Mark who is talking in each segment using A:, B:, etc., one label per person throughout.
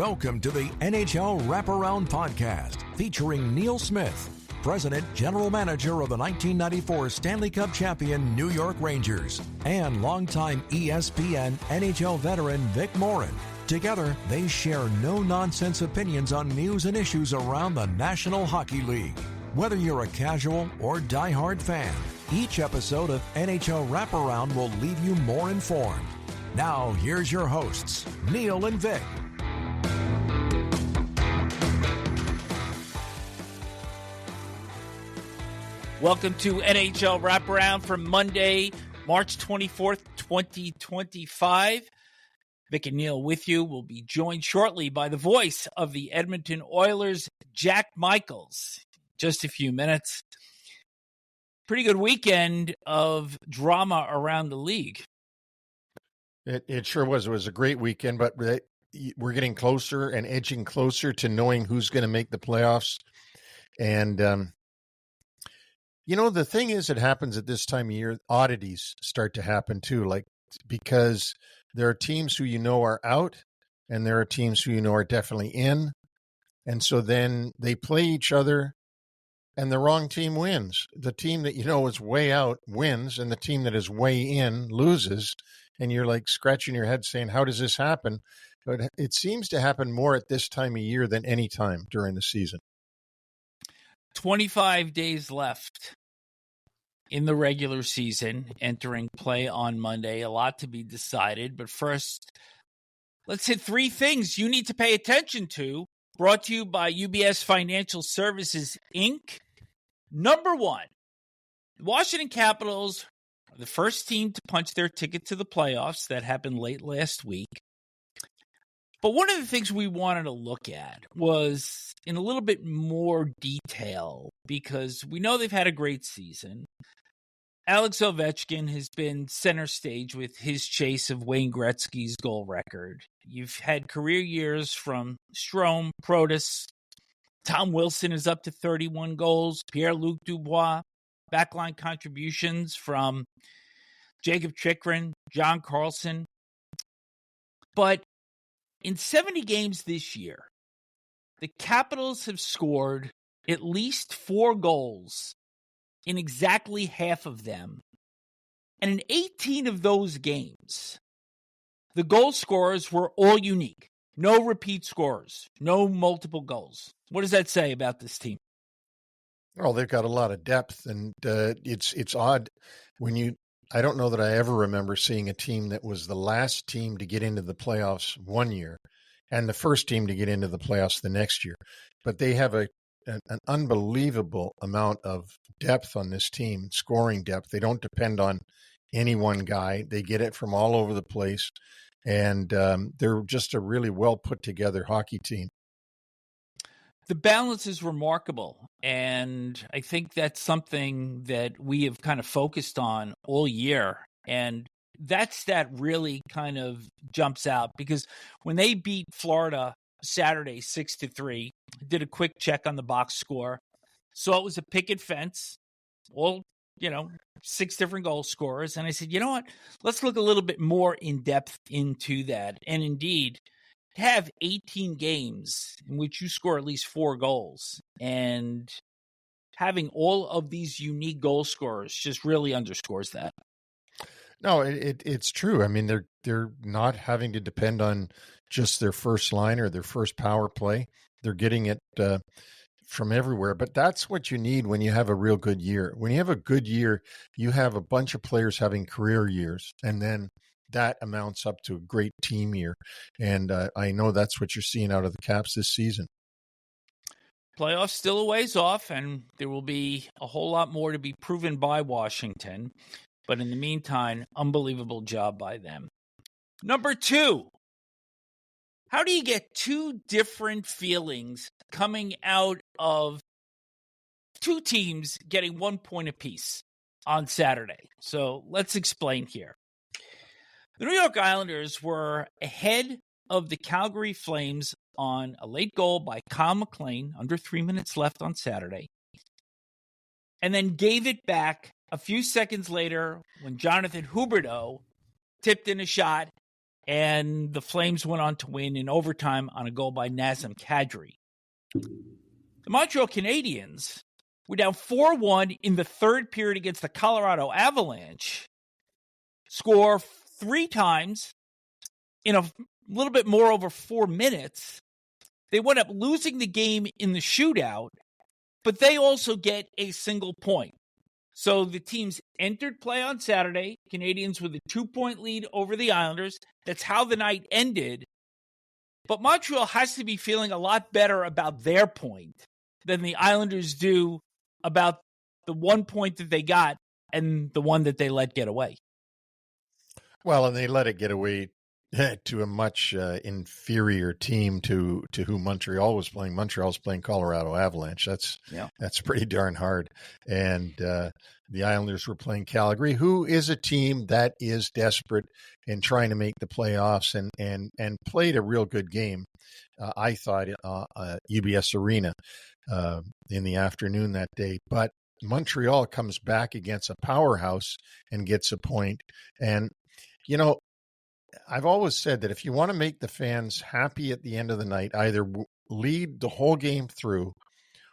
A: Welcome to the NHL Wraparound podcast featuring Neil Smith, President General Manager of the 1994 Stanley Cup champion New York Rangers, and longtime ESPN NHL veteran Vic Morren. Together, they share no-nonsense opinions on news and issues around the National Hockey League. Whether you're a casual or diehard fan, each episode of NHL Wraparound will leave you more informed. Now, here's your hosts, Neil and Vic.
B: Welcome to NHL Wraparound for Monday, March 24th, 2025. Vic and Neil with you. We'll be joined shortly by the voice of the Edmonton Oilers, Jack Michaels. Just a few minutes. Pretty good weekend of drama around the league.
C: It sure was. It was a great weekend, but we're getting closer and edging closer to knowing who's going to make the playoffs. And, the thing is, it happens at this time of year, oddities start to happen too, because there are teams who are out and there are teams who are definitely in. And so then they play each other and the wrong team wins. The team that is way out wins and the team that is way in loses. And you're scratching your head saying, how does this happen? But it seems to happen more at this time of year than any time during the season.
B: 25 days left in the regular season, entering play on Monday. A lot to be decided. But first, let's hit three things you need to pay attention to. Brought to you by UBS Financial Services, Inc. Number one, the Washington Capitals are the first team to punch their ticket to the playoffs. That happened late last week. But one of the things we wanted to look at was in a little bit more detail, because we know they've had a great season. Alex Ovechkin has been center stage with his chase of Wayne Gretzky's goal record. You've had career years from Strome, Protas. Tom Wilson is up to 31 goals. Pierre-Luc Dubois, backline contributions from Jacob Chikrin, John Carlson. But in 70 games this year, the Capitals have scored at least 4 goals in exactly half of them. And in 18 of those games, the goal scorers were all unique. No repeat scorers, no multiple goals. What does that say about this team?
C: Well, they've got a lot of depth, and it's odd when I don't know that I ever remember seeing a team that was the last team to get into the playoffs one year and the first team to get into the playoffs the next year. But they have an unbelievable amount of depth on this team, scoring depth. They don't depend on any one guy. They get it from all over the place, and they're just a really well put together hockey team.
B: The balance is remarkable, and I think that's something that we have kind of focused on all year, and that really kind of jumps out, because when they beat Florida Saturday 6-3, did a quick check on the box score, saw it was a picket fence, all 6 different goal scorers, and I said, you know what, let's look a little bit more in depth into that. And indeed, have 18 games in which you score at least 4 goals, and having all of these unique goal scorers just really underscores that.
C: No, it's true. I mean, they're not having to depend on just their first line or their first power play. They're getting it from everywhere. But that's what you need when you have a real good year. When you have a good year, you have a bunch of players having career years, and then that amounts up to a great team year. And I know that's what you're seeing out of the Caps this season.
B: Playoffs still a ways off, and there will be a whole lot more to be proven by Washington. But in the meantime, unbelievable job by them. Number 2, how do you get 2 different feelings coming out of 2 teams getting 1 point apiece on Saturday? So let's explain here. The New York Islanders were ahead of the Calgary Flames on a late goal by Kyle McLean, under 3 minutes left on Saturday, and then gave it back a few seconds later when Jonathan Huberdeau tipped in a shot and the Flames went on to win in overtime on a goal by Nazem Kadri. The Montreal Canadiens were down 4-1 in the third period against the Colorado Avalanche, score 3 times in a little bit more over 4 minutes. They wound up losing the game in the shootout, but they also get a single point. So the teams entered play on Saturday, Canadians with a 2-point lead over the Islanders. That's how the night ended. But Montreal has to be feeling a lot better about their point than the Islanders do about the 1 point that they got and the one that they let get away.
C: Well, and they let it get away to a much inferior team to who Montreal was playing. Montreal's playing Colorado Avalanche. That's pretty darn hard. And the Islanders were playing Calgary, who is a team that is desperate in trying to make the playoffs and played a real good game. I thought UBS Arena in the afternoon that day, but Montreal comes back against a powerhouse and gets a point. And you know, I've always said that if you want to make the fans happy at the end of the night, either lead the whole game through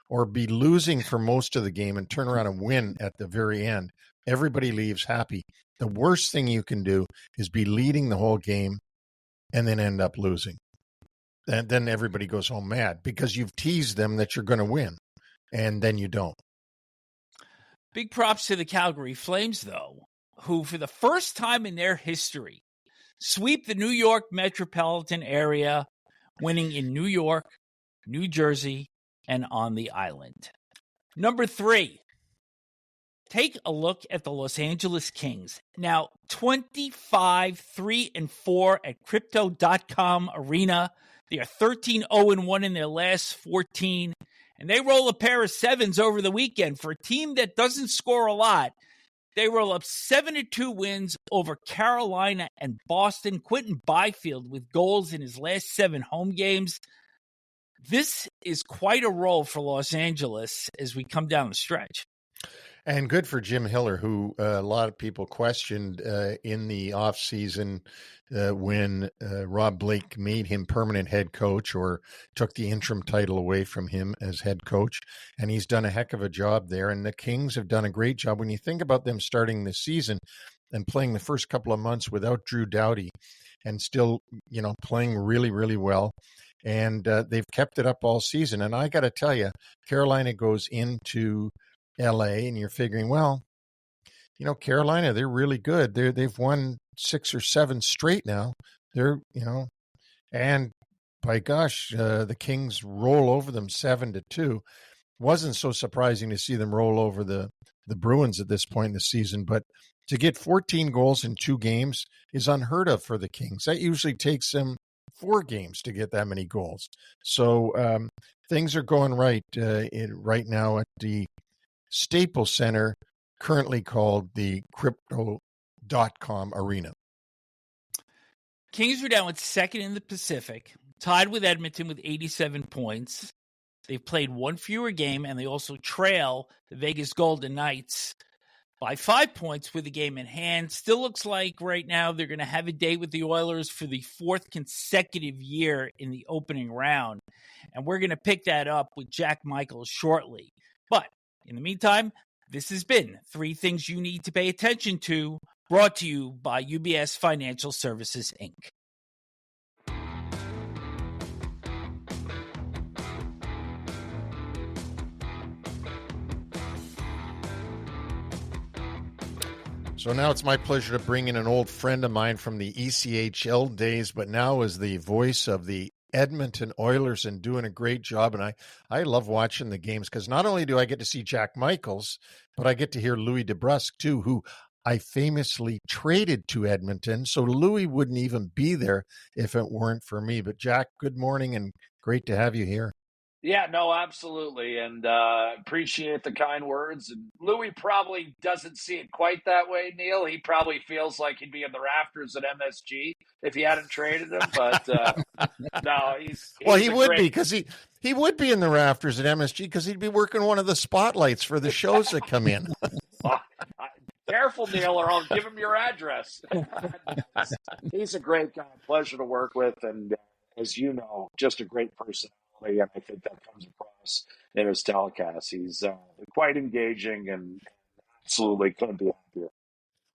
C: or be losing for most of the game and turn around and win at the very end. Everybody leaves happy. The worst thing you can do is be leading the whole game and then end up losing. And then everybody goes home mad because you've teased them that you're going to win, and then you don't.
B: Big props to the Calgary Flames, though, who for the first time in their history sweep the New York metropolitan area, winning in New York, New Jersey, and on the island. Number 3, take a look at the Los Angeles Kings. Now, 25-3-4 at Crypto.com Arena. They are 13-0-1 in their last 14, and they roll a pair of 7s over the weekend. For a team that doesn't score a lot, they roll up 7-2 wins over Carolina and Boston. Quentin Byfield with goals in his last 7 home games. This is quite a roll for Los Angeles as we come down the stretch.
C: And good for Jim Hiller, who a lot of people questioned in the offseason when Rob Blake made him permanent head coach or took the interim title away from him as head coach. And he's done a heck of a job there. And the Kings have done a great job. When you think about them starting this season and playing the first couple of months without Drew Doughty and still, playing really, really well. And they've kept it up all season. And I got to tell you, Carolina goes into LA and you're figuring, well, Carolina, they're really good. They've won 6 or 7 straight now. They're, and by gosh, the Kings roll over them 7-2. Wasn't so surprising to see them roll over the Bruins at this point in the season, but to get 14 goals in 2 games is unheard of for the Kings. That usually takes them 4 games to get that many goals. So things are going right right now at the Staples Center, currently called the Crypto.com Arena.
B: Kings are down with second in the Pacific, tied with Edmonton with 87 points. They've played 1 fewer game, and they also trail the Vegas Golden Knights by 5 points with the game in hand. Still looks like right now they're going to have a date with the Oilers for the 4th consecutive year in the opening round. And we're going to pick that up with Jack Michaels shortly. But in the meantime, this has been 3 Things You Need to Pay Attention To, brought to you by UBS Financial Services, Inc.
C: So now it's my pleasure to bring in an old friend of mine from the ECHL days, but now is the voice of the Edmonton Oilers and doing a great job. And I love watching the games because not only do I get to see Jack Michaels, but I get to hear Louis DeBrusk too, who I famously traded to Edmonton. So Louis wouldn't even be there if it weren't for me. But Jack, good morning and great to have you here.
D: Yeah, no, absolutely. And appreciate the kind words. And Louis probably doesn't see it quite that way, Neil. He probably feels like he'd be in the rafters at MSG if he hadn't traded him. But no, he's
C: well, he would be because he would be in the rafters at MSG because he'd be working one of the spotlights for the shows that come in.
D: careful, Neil, or I'll give him your address. He's a great guy, pleasure to work with, and as you know, just a great personality, and I think that comes across in his telecast. He's quite engaging and absolutely couldn't be happier.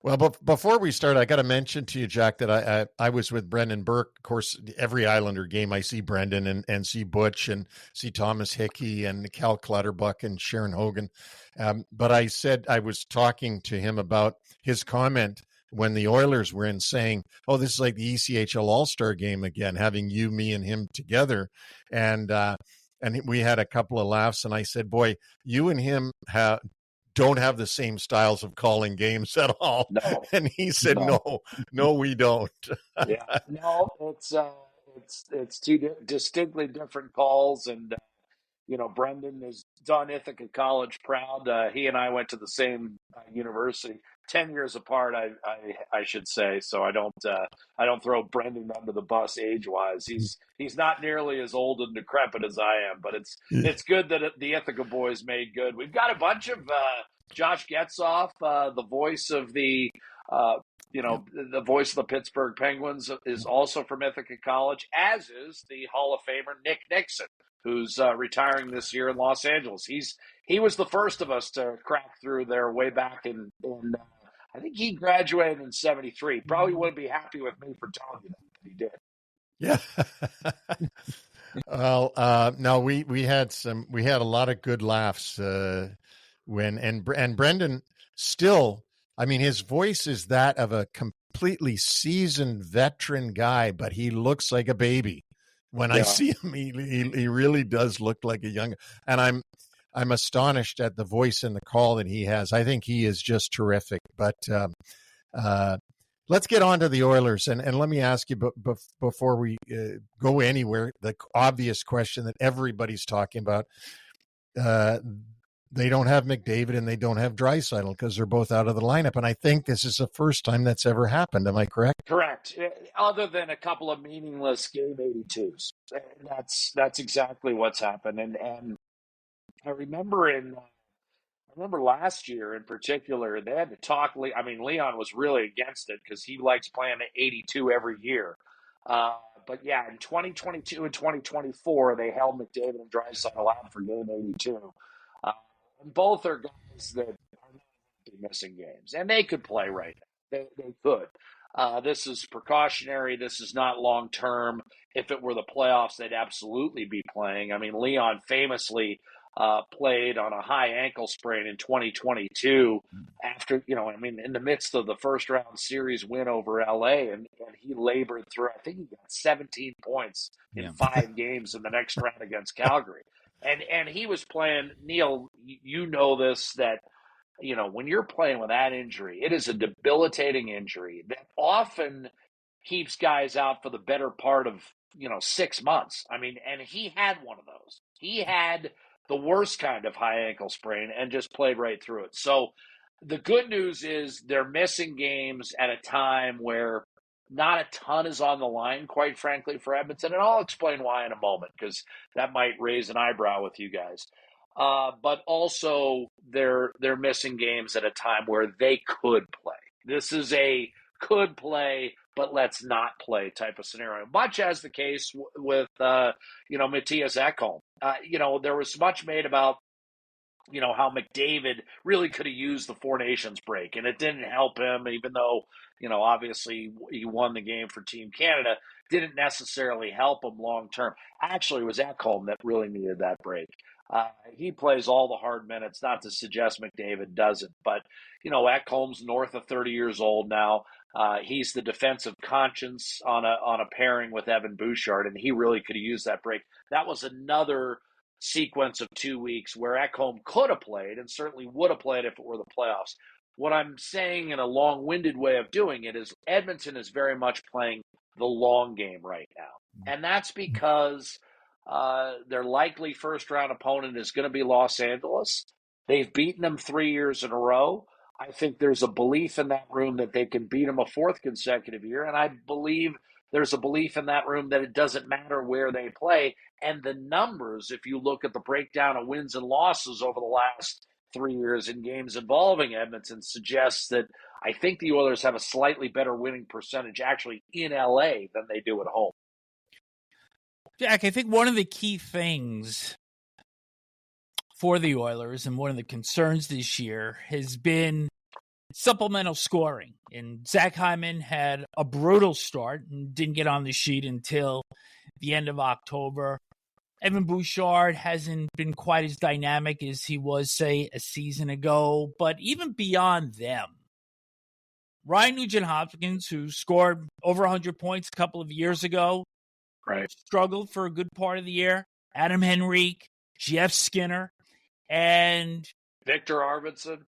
C: Well, before we start, I got to mention to you, Jack, that I was with Brendan Burke. Of course, every Islander game, I see Brendan and see Butch and see Thomas Hickey and Cal Clutterbuck and Sharon Hogan. But I said I was talking to him about his comment when the Oilers were in saying, oh, this is like the ECHL All-Star game again, having you, me, and him together. And we had a couple of laughs. And I said, boy, you and him don't have the same styles of calling games at all.
D: No.
C: And he said, no, we don't.
D: Yeah, no, it's two distinctly different calls, and Brendan has done Ithaca College proud. He and I went to the same university, 10 years apart, I should say. So I don't throw Brendan under the bus age wise. He's not nearly as old and decrepit as I am, but it's good that the Ithaca boys made good. We've got a bunch of Josh Getzoff, the voice of the voice of the Pittsburgh Penguins, is also from Ithaca College, as is the Hall of Famer Nick Nixon, who's retiring this year in Los Angeles. He was the first of us to crack through there way back in I think he graduated in 73. Probably wouldn't be happy with me for telling you that, but he did.
C: Yeah. Well, no, we had a lot of good laughs and Brendan still, I mean, his voice is that of a completely seasoned veteran guy, but he looks like a baby. When I see him, he really does look like a young, and I'm astonished at the voice and the call that he has. I think he is just terrific. But let's get on to the Oilers. And let me ask you, before we go anywhere, the obvious question that everybody's talking about, they don't have McDavid and they don't have Draisaitl because they're both out of the lineup. And I think this is the first time that's ever happened. Am I correct?
D: Correct. Other than a couple of meaningless game 82s. That's exactly what's happened. And I remember last year in particular, they had to talk. I mean, Leon was really against it because he likes playing 82 every year. But yeah, in 2022 and 2024, they held McDavid and Draisaitl out for game 82. And both are guys that are not missing games, and they could play right now. They could. This is precautionary. This is not long term. If it were the playoffs, they'd absolutely be playing. I mean, Leon famously played on a high ankle sprain in 2022 after, in the midst of the first round series win over LA, and he labored through, I think he got 17 points in 5 games in the next round against Calgary. And he was playing, Neil, you know this, that, when you're playing with that injury, it is a debilitating injury that often keeps guys out for the better part of, 6 months. I mean, and he had one of those. He had the worst kind of high ankle sprain and just played right through it. So the good news is they're missing games at a time where not a ton is on the line, quite frankly, for Edmonton. And I'll explain why in a moment, because that might raise an eyebrow with you guys. But also they're missing games at a time where they could play. This is a could play, but let's not play type of scenario, much as the case with, Matthias Ekholm. There was much made about, how McDavid really could have used the Four Nations break, and it didn't help him, even though, obviously he won the game for Team Canada, didn't necessarily help him long term. Actually, it was Ekholm that really needed that break. He plays all the hard minutes, not to suggest McDavid doesn't, but, Ekholm's north of 30 years old now. He's the defensive conscience on a pairing with Evan Bouchard, and he really could have used that break. That was another sequence of 2 weeks where Ekholm could have played and certainly would have played if it were the playoffs. What I'm saying in a long-winded way of doing it is Edmonton is very much playing the long game right now. And that's because their likely first-round opponent is going to be Los Angeles. They've beaten them 3 years in a row. I think there's a belief in that room that they can beat them a 4th consecutive year, and I believe there's a belief in that room that it doesn't matter where they play. And the numbers, if you look at the breakdown of wins and losses over the last 3 years in games involving Edmonton suggests that I think the Oilers have a slightly better winning percentage actually in LA than they do at home.
B: Jack, I think one of the key things for the Oilers and one of the concerns this year has been supplemental scoring. And Zach Hyman had a brutal start and didn't get on the sheet until the end of October. Evan Bouchard hasn't been quite as dynamic as he was, say, a season ago. But even beyond them, Ryan Nugent-Hopkins, who scored over 100 points a couple of years ago,
D: right,
B: struggled for a good part of the year. Adam Henrique, Jeff Skinner, and
D: Victor Arvidsson.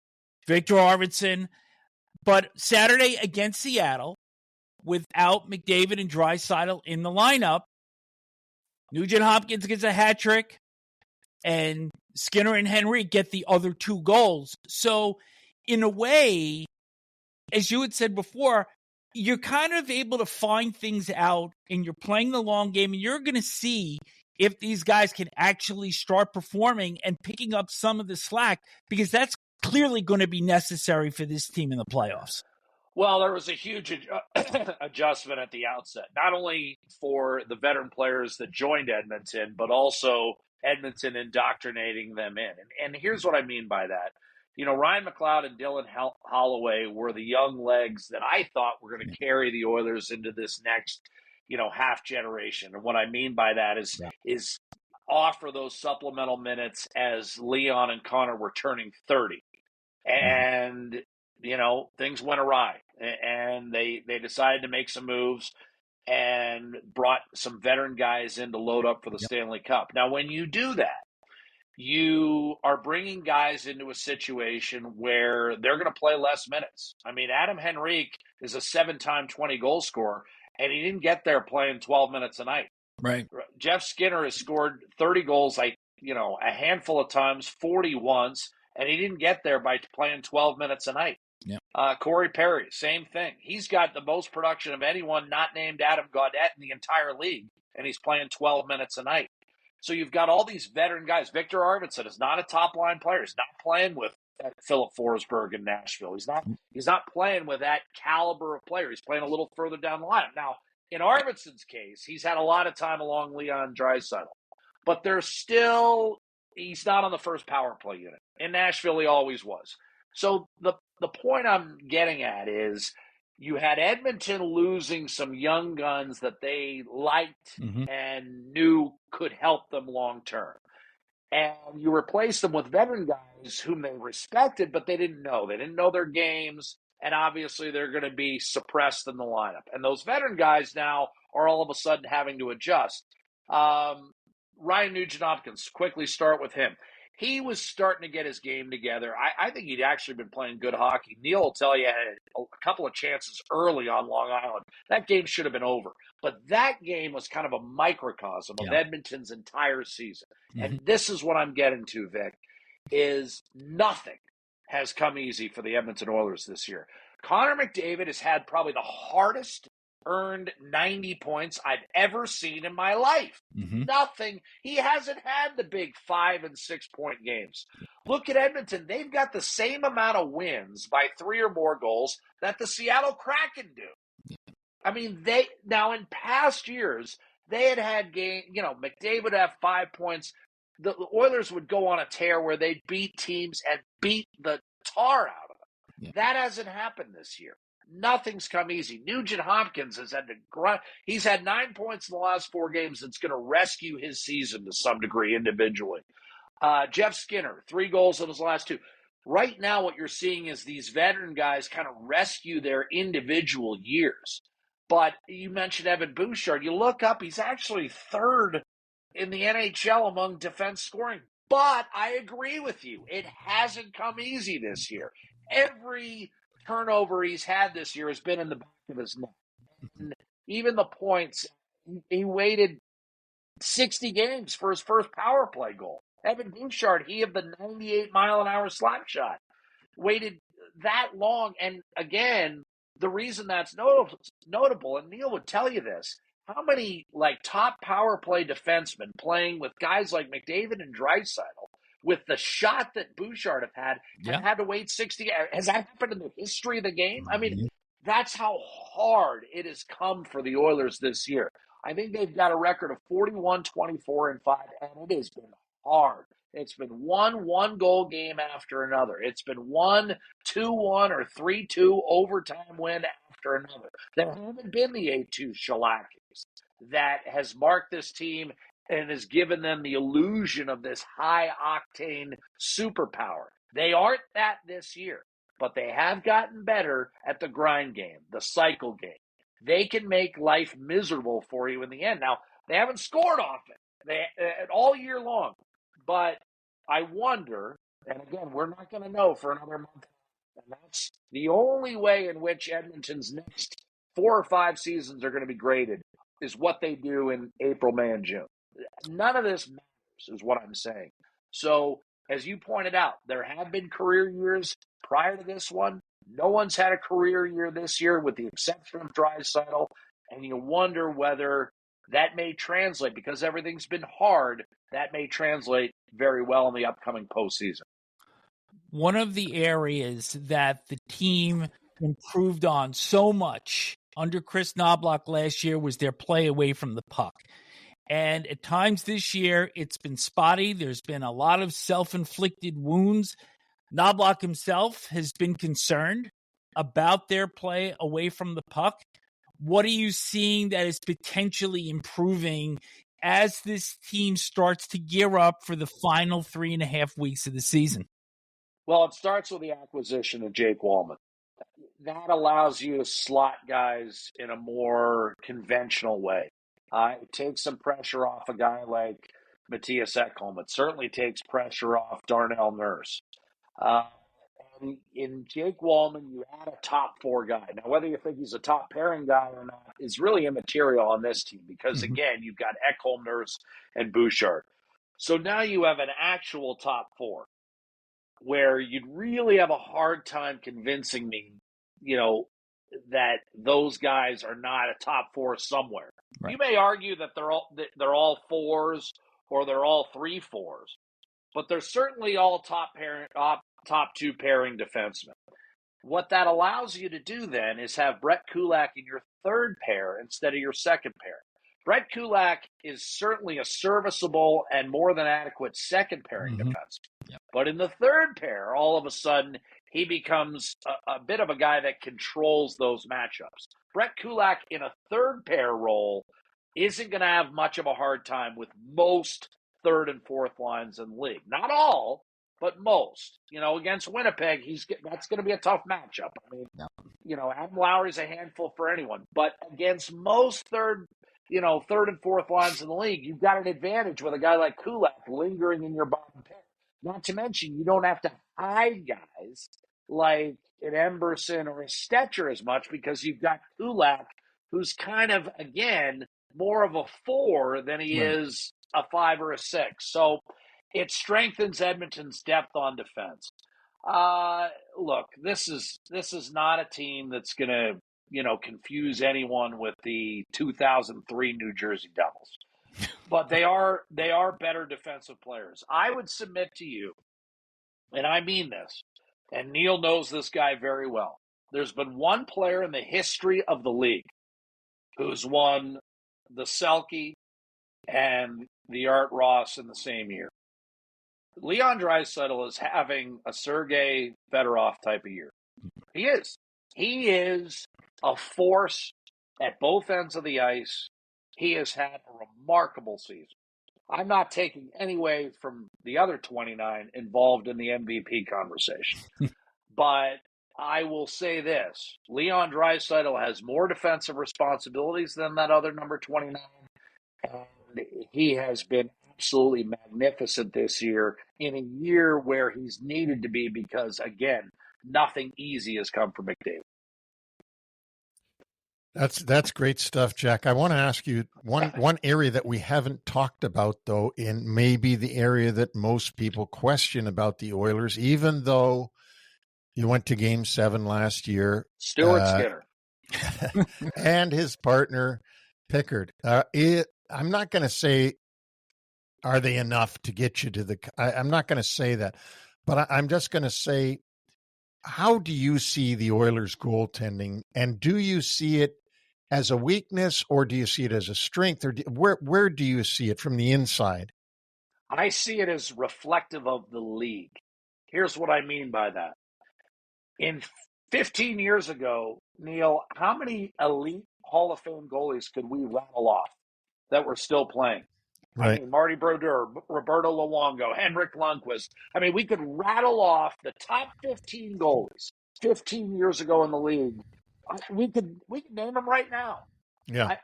B: But Saturday against Seattle, without McDavid and Draisaitl in the lineup, Nugent-Hopkins gets a hat trick, and Skinner and Henrique get the other 2 goals. So, in a way, as you had said before, you're kind of able to find things out, and you're playing the long game, and you're going to see if these guys can actually start performing and picking up some of the slack, because that's clearly going to be necessary for this team in the playoffs.
D: Well, there was a huge adjustment at the outset, not only for the veteran players that joined Edmonton, but also Edmonton indoctrinating them in. And here's what I mean by that. You know, Ryan McLeod and Dylan Holloway were the young legs that I thought were going to carry the Oilers into this next, half generation. And what I mean by that is offer those supplemental minutes as Leon and Connor were turning 30. And, things went awry. And they decided to make some moves and brought some veteran guys in to load up for the Stanley Cup. Now, when you do that, you are bringing guys into a situation where they're going to play less minutes. I mean, Adam Henrique is a 7-time 20-goal scorer, and he didn't get there playing 12 minutes a night.
B: Right.
D: Jeff Skinner has scored 30 goals, a handful of times, 40 once, and he didn't get there by playing 12 minutes a night.
B: Yeah.
D: Corey Perry, same thing. He's got the most production of anyone not named Adam Gaudette in the entire league, and he's playing 12 minutes a night. So you've got all these veteran guys. Victor Arvidsson is not a top-line player. He's not playing with Philip Forsberg in Nashville. He's not playing with that caliber of player. He's playing a little further down the line. Now, in Arvidsson's case, he's had a lot of time along Leon Draisaitl. But he's not on the first power play unit. In Nashville, he always was. So the point I'm getting at is you had Edmonton losing some young guns that they liked and knew could help them long term. And you replaced them with veteran guys whom they respected, but they didn't know. They didn't know their games, and obviously they're going to be suppressed in the lineup. And those veteran guys now are all of a sudden having to adjust. Ryan Nugent-Hopkins, quickly start with him. He was starting to get his game together. I think he'd actually been playing good hockey. Neil will tell you, had a couple of chances early on Long Island. That game should have been over. But that game was kind of a microcosm of Edmonton's entire season. And this is what I'm getting to, Vic, is nothing has come easy for the Edmonton Oilers this year. Connor McDavid has had probably the hardest earned 90 points I've ever seen in my life. Nothing. He hasn't had the big 5 and 6 point games. Look at Edmonton. They've got the same amount of wins by 3 or more goals that the Seattle Kraken do. I mean, now in past years, they had game, McDavid would have 5 points. The Oilers would go on a tear where they'd beat teams and beat the tar out of them. That hasn't happened this year. Nothing's come easy. Nugent-Hopkins has had to grind. He's had 9 points in the last 4 games. That's going to rescue his season to some degree individually. Jeff Skinner, 3 goals in his last 2. Right now, what you're seeing is these veteran guys kind of rescue their individual years. But you mentioned Evan Bouchard. You look up, he's actually 3rd in the NHL among defense scoring. But I agree with you. It hasn't come easy this year. Every turnover he's had this year has been in the back of his net. And even the points, he waited 60 games for his first power play goal. Evan Bouchard, he of the 98-mile-an-hour slap shot, waited that long. And again, the reason that's notable, and Neil would tell you this, how many top power play defensemen playing with guys like McDavid and Draisaitl with the shot that Bouchard have had to wait 60. Has that happened in the history of the game? I mean, that's how hard it has come for the Oilers this year. I think they've got a record of 41, 24, and 5, and it has been hard. It's been one goal game after another. It's been 1-2-1 or 3-2 overtime win after another. There haven't been the 8-2 shellackings that has marked this team and has given them the illusion of this high-octane superpower. They aren't that this year, but they have gotten better at the grind game, the cycle game. They can make life miserable for you in the end. Now, they haven't scored often all year long, but I wonder, and again, we're not going to know for another month, and that's the only way in which Edmonton's next 4 or 5 seasons are going to be graded, is what they do in April, May, and June. None of this matters, is what I'm saying. So, as you pointed out, there have been career years prior to this one. No one's had a career year this year with the exception of Draisaitl, and you wonder whether that may translate, because everything's been hard, that may translate very well in the upcoming postseason.
B: One of the areas that the team improved on so much under Chris Knobloch last year was their play away from the puck. And at times this year, it's been spotty. There's been a lot of self-inflicted wounds. Knobloch himself has been concerned about their play away from the puck. What are you seeing that is potentially improving as this team starts to gear up for the final 3.5 weeks of the season?
D: Well, it starts with the acquisition of Jake Walman. That allows you to slot guys in a more conventional way. It takes some pressure off a guy like Mattias Ekholm. It certainly takes pressure off Darnell Nurse. And in Jake Walman, you add a top 4 guy. Now, whether you think he's a top pairing guy or not is really immaterial on this team because, again, you've got Ekholm, Nurse, and Bouchard. So now you have an actual top 4 where you'd really have a hard time convincing me, that those guys are not a top 4 somewhere. Right. You may argue that they're all 4s or they're all 3 4s, but they're certainly all top 2 pairing defensemen. What that allows you to do then is have Brett Kulak in your 3rd pair instead of your 2nd pair. Brett Kulak is certainly a serviceable and more than adequate 2nd pairing defenseman. Yep. But in the 3rd pair, all of a sudden, he becomes a bit of a guy that controls those matchups. Brett Kulak in a 3rd pair role isn't going to have much of a hard time with most 3rd and 4th lines in the league. Not all, but most. Against Winnipeg, that's going to be a tough matchup. I mean, Adam Lowry's a handful for anyone. But against most 3rd and 4th lines in the league, you've got an advantage with a guy like Kulak lingering in your bottom pair. Not to mention, you don't have to hide guys like an Emberson or a Stetcher as much because you've got Kulak, who's kind of, again, more of a 4 than he is a 5 or a 6. So it strengthens Edmonton's depth on defense. Look, this is not a team that's going to, confuse anyone with the 2003 New Jersey Devils. But they are better defensive players. I would submit to you, and I mean this, and Neil knows this guy very well. There's been one player in the history of the league who's won the Selke and the Art Ross in the same year. Leon Draisaitl is having a Sergei Fedorov type of year. He is. He is a force at both ends of the ice. He has had a remarkable season. I'm not taking any away from the other 29 involved in the MVP conversation. But I will say this. Leon Draisaitl has more defensive responsibilities than that other number 29. And he has been absolutely magnificent this year in a year where he's needed to be because, again, nothing easy has come from McDavid.
C: That's great stuff, Jack. I want to ask you one area that we haven't talked about, though, in maybe the area that most people question about the Oilers, even though you went to Game 7 last year.
D: Stuart Skinner.
C: And his partner, Pickard. I'm not going to say are they enough to get you to the? I'm not going to say that, but I'm just going to say, how do you see the Oilers goaltending, and do you see it as a weakness, or do you see it as a strength, or where do you see it from the inside?
D: I see it as reflective of the league. Here's what I mean by that. In 15 years ago, Neil, how many elite Hall of Fame goalies could we rattle off that were still playing?
C: Right.
D: I mean, Marty Brodeur, Roberto Luongo, Henrik Lundqvist. I mean, we could rattle off the top 15 goalies 15 years ago in the league. We could name them right now.
C: Yeah.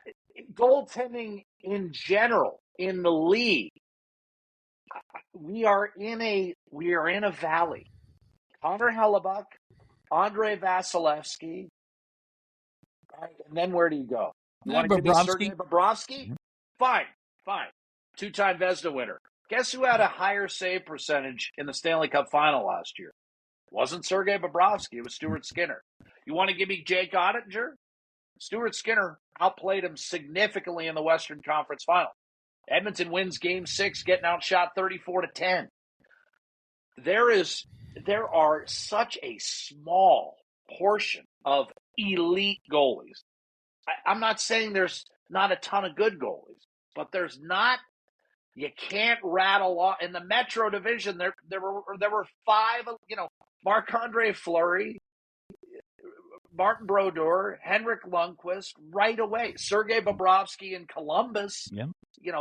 D: Goaltending in general in the league, we are in a valley. Connor Hellebuck, Andrei Vasilevsky, right? And then where do you go? You want to give me Sergei Bobrovsky? Fine. 2-time Vezina winner. Guess who had a higher save percentage in the Stanley Cup Final last year? It wasn't Sergei Bobrovsky. It was Stuart Skinner. You want to give me Jake Ottinger? Stuart Skinner outplayed him significantly in the Western Conference Final. Edmonton wins Game 6, getting outshot 34-10. There are such a small portion of elite goalies. I'm not saying there's not a ton of good goalies, but there's not. You can't rattle off in the Metro Division. There were 5. Marc-Andre Fleury, Martin Brodeur, Henrik Lundqvist, right away. Sergei Bobrovsky in Columbus.
B: Yeah.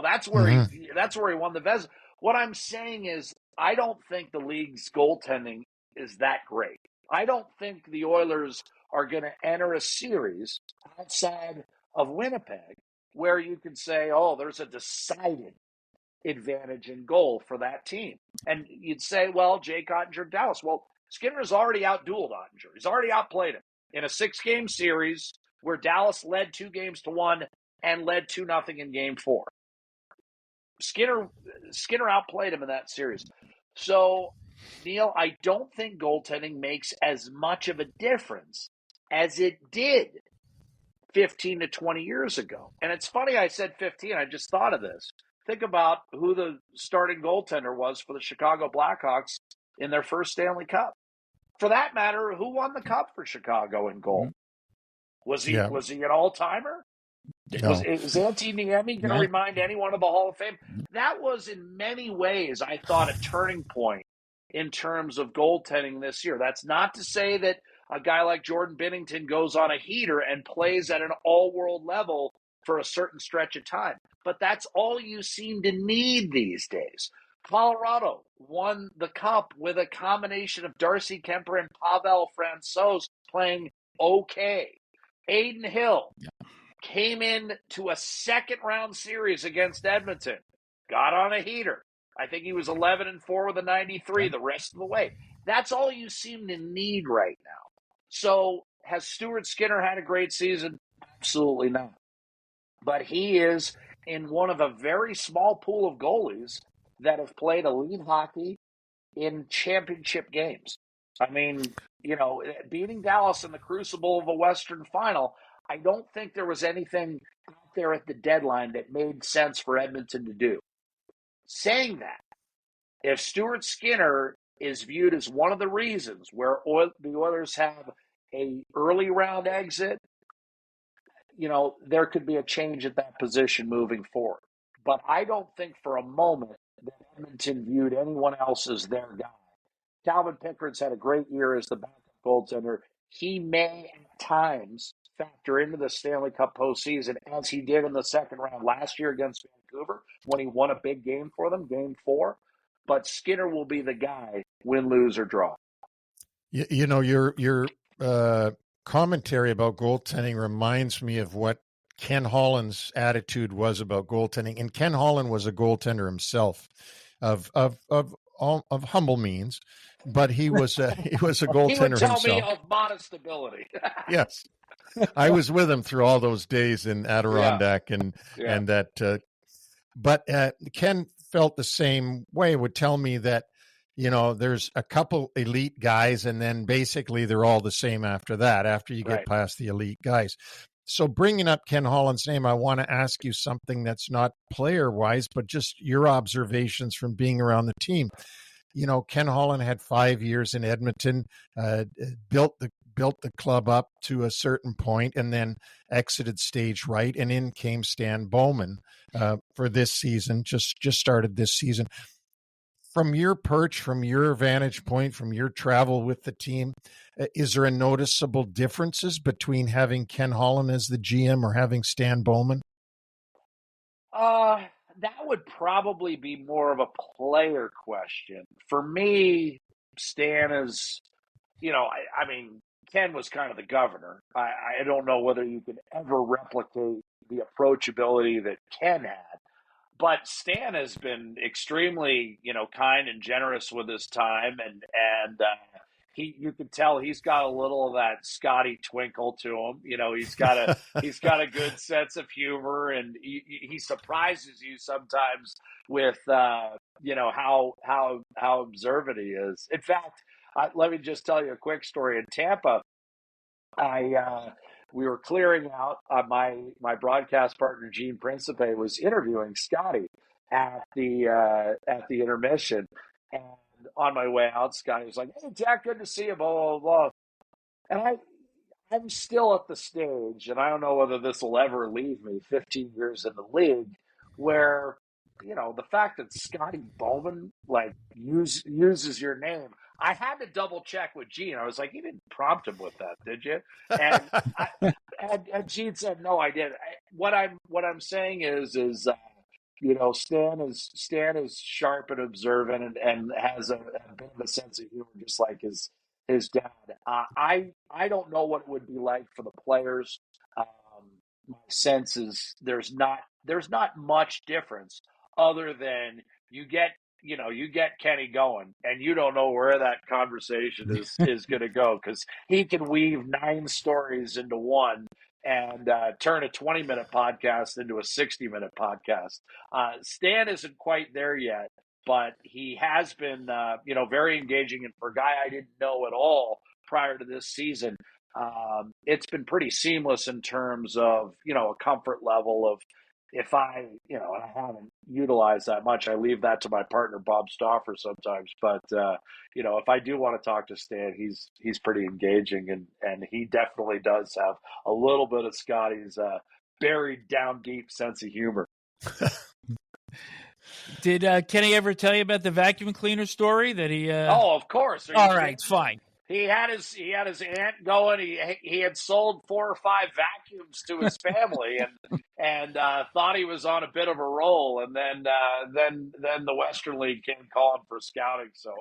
D: That's where he won the Vezina. What I'm saying is, I don't think the league's goaltending is that great. I don't think the Oilers are going to enter a series outside of Winnipeg where you can say, oh, there's a decided advantage in goal for that team. And you'd say, well, Jake Ottinger, Dallas. Well, Skinner's already outdueled Ottinger. He's already outplayed him in a 6-game series where Dallas led 2-1 and led 2-0 in Game 4. Skinner outplayed him in that series. So, Neil, I don't think goaltending makes as much of a difference as it did 15 to 20 years ago. And it's funny I said 15. I just thought of this. Think about who the starting goaltender was for the Chicago Blackhawks in their first Stanley Cup. For that matter, who won the Cup for Chicago in goal? Was he an all-timer?
C: No.
D: Is Antti Niemi going to remind anyone of the Hall of Fame? That was, in many ways, I thought, a turning point in terms of goaltending this year. That's not to say that a guy like Jordan Binnington goes on a heater and plays at an all-world level for a certain stretch of time. But that's all you seem to need these days. Colorado won the Cup with a combination of Darcy Kemper and Pavel Francouz playing okay. Aiden Hill came in to a second-round series against Edmonton, got on a heater. I think he was 11-4 with a 93 the rest of the way. That's all you seem to need right now. So has Stuart Skinner had a great season? Absolutely not. But he is in one of a very small pool of goalies that have played elite hockey in championship games. I mean, beating Dallas in the crucible of a Western Final, I don't think there was anything out there at the deadline that made sense for Edmonton to do. Saying that, if Stuart Skinner is viewed as one of the reasons where the Oilers have an early round exit, there could be a change at that position moving forward. But I don't think for a moment that Edmonton viewed anyone else as their guy. Calvin Pickard's had a great year as the backup goaltender. He may at times factor into the Stanley Cup postseason as he did in the second round last year against Vancouver when he won a big game for them, Game 4. But Skinner will be the guy, win, lose, or draw.
C: Your commentary about goaltending reminds me of what Ken Holland's attitude was about goaltending. And Ken Holland was a goaltender himself of humble means, but he was a goaltender
D: he would tell
C: himself.
D: Me of modest ability.
C: Yes. I was with him through all those days in Adirondack and that, but Ken felt the same way, would tell me that, there's a couple elite guys and then basically they're all the same after that, after you get past the elite guys. So bringing up Ken Holland's name, I want to ask you something that's not player-wise, but just your observations from being around the team. You know, Ken Holland had 5 years in Edmonton, built the club up to a certain point, and then exited stage right, and in came Stan Bowman for this season. Just started this season. From your perch, from your vantage point, from your travel with the team, is there a noticeable differences between having Ken Holland as the GM or having Stan Bowman?
D: That would probably be more of a player question. For me, Stan is, I mean, Ken was kind of the governor. I don't know whether you could ever replicate the approachability that Ken had. But Stan has been extremely, kind and generous with his time, and you can tell he's got a little of that Scotty twinkle to him. He's got a good sense of humor, and he surprises you sometimes with how observant he is. In fact, let me just tell you a quick story. In Tampa, we were clearing out. My broadcast partner Gene Principe was interviewing Scotty at the intermission, and on my way out, Scotty was like, "Hey Jack, good to see you." Blah blah blah. And I'm still at the stage, and I don't know whether this will ever leave me. 15 years in the league, where the fact that Scotty Bowman uses your name. I had to double check with Gene. I was like, "You didn't prompt him with that, did you?" And and Gene said, "No, I didn't." What I'm saying is Stan is sharp and observant and has a bit of a sense of humor, just like his dad. I don't know what it would be like for the players. My sense is there's not much difference other than you get Kenny going, and you don't know where that conversation is going to go, because he can weave 9 stories into one and turn a 20-minute podcast into a 60-minute podcast. Stan isn't quite there yet, but he has been, very engaging. And for a guy I didn't know at all prior to this season, it's been pretty seamless in terms of, a comfort level of, if and I haven't utilized that much, I leave that to my partner, Bob Stauffer, sometimes. But, if I do want to talk to Stan, he's pretty engaging, and he definitely does have a little bit of Scotty's buried down deep sense of humor.
B: Did Kenny ever tell you about the vacuum cleaner story that he?
D: Oh, of course.
B: All right, fine.
D: He had his aunt going. He had sold 4 or 5 vacuums to his family, and thought he was on a bit of a roll. And then the Western League came calling for scouting. So,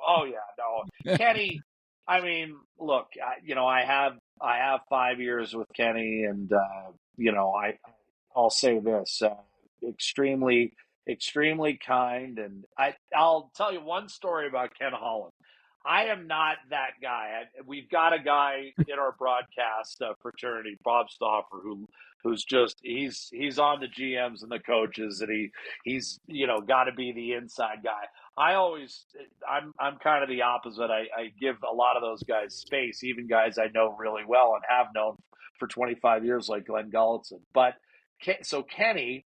D: Kenny. I mean, look, I have 5 years with Kenny, and I'll say this: extremely, extremely kind. And I'll tell you one story about Ken Holland. I am not that guy. We've got a guy in our broadcast fraternity, Bob Stauffer, who's just he's on the GMs and the coaches, and he's got to be the inside guy. I'm kind of the opposite. I give a lot of those guys space, even guys I know really well and have known for 25 years, like Glenn Gulletson. But so Kenny,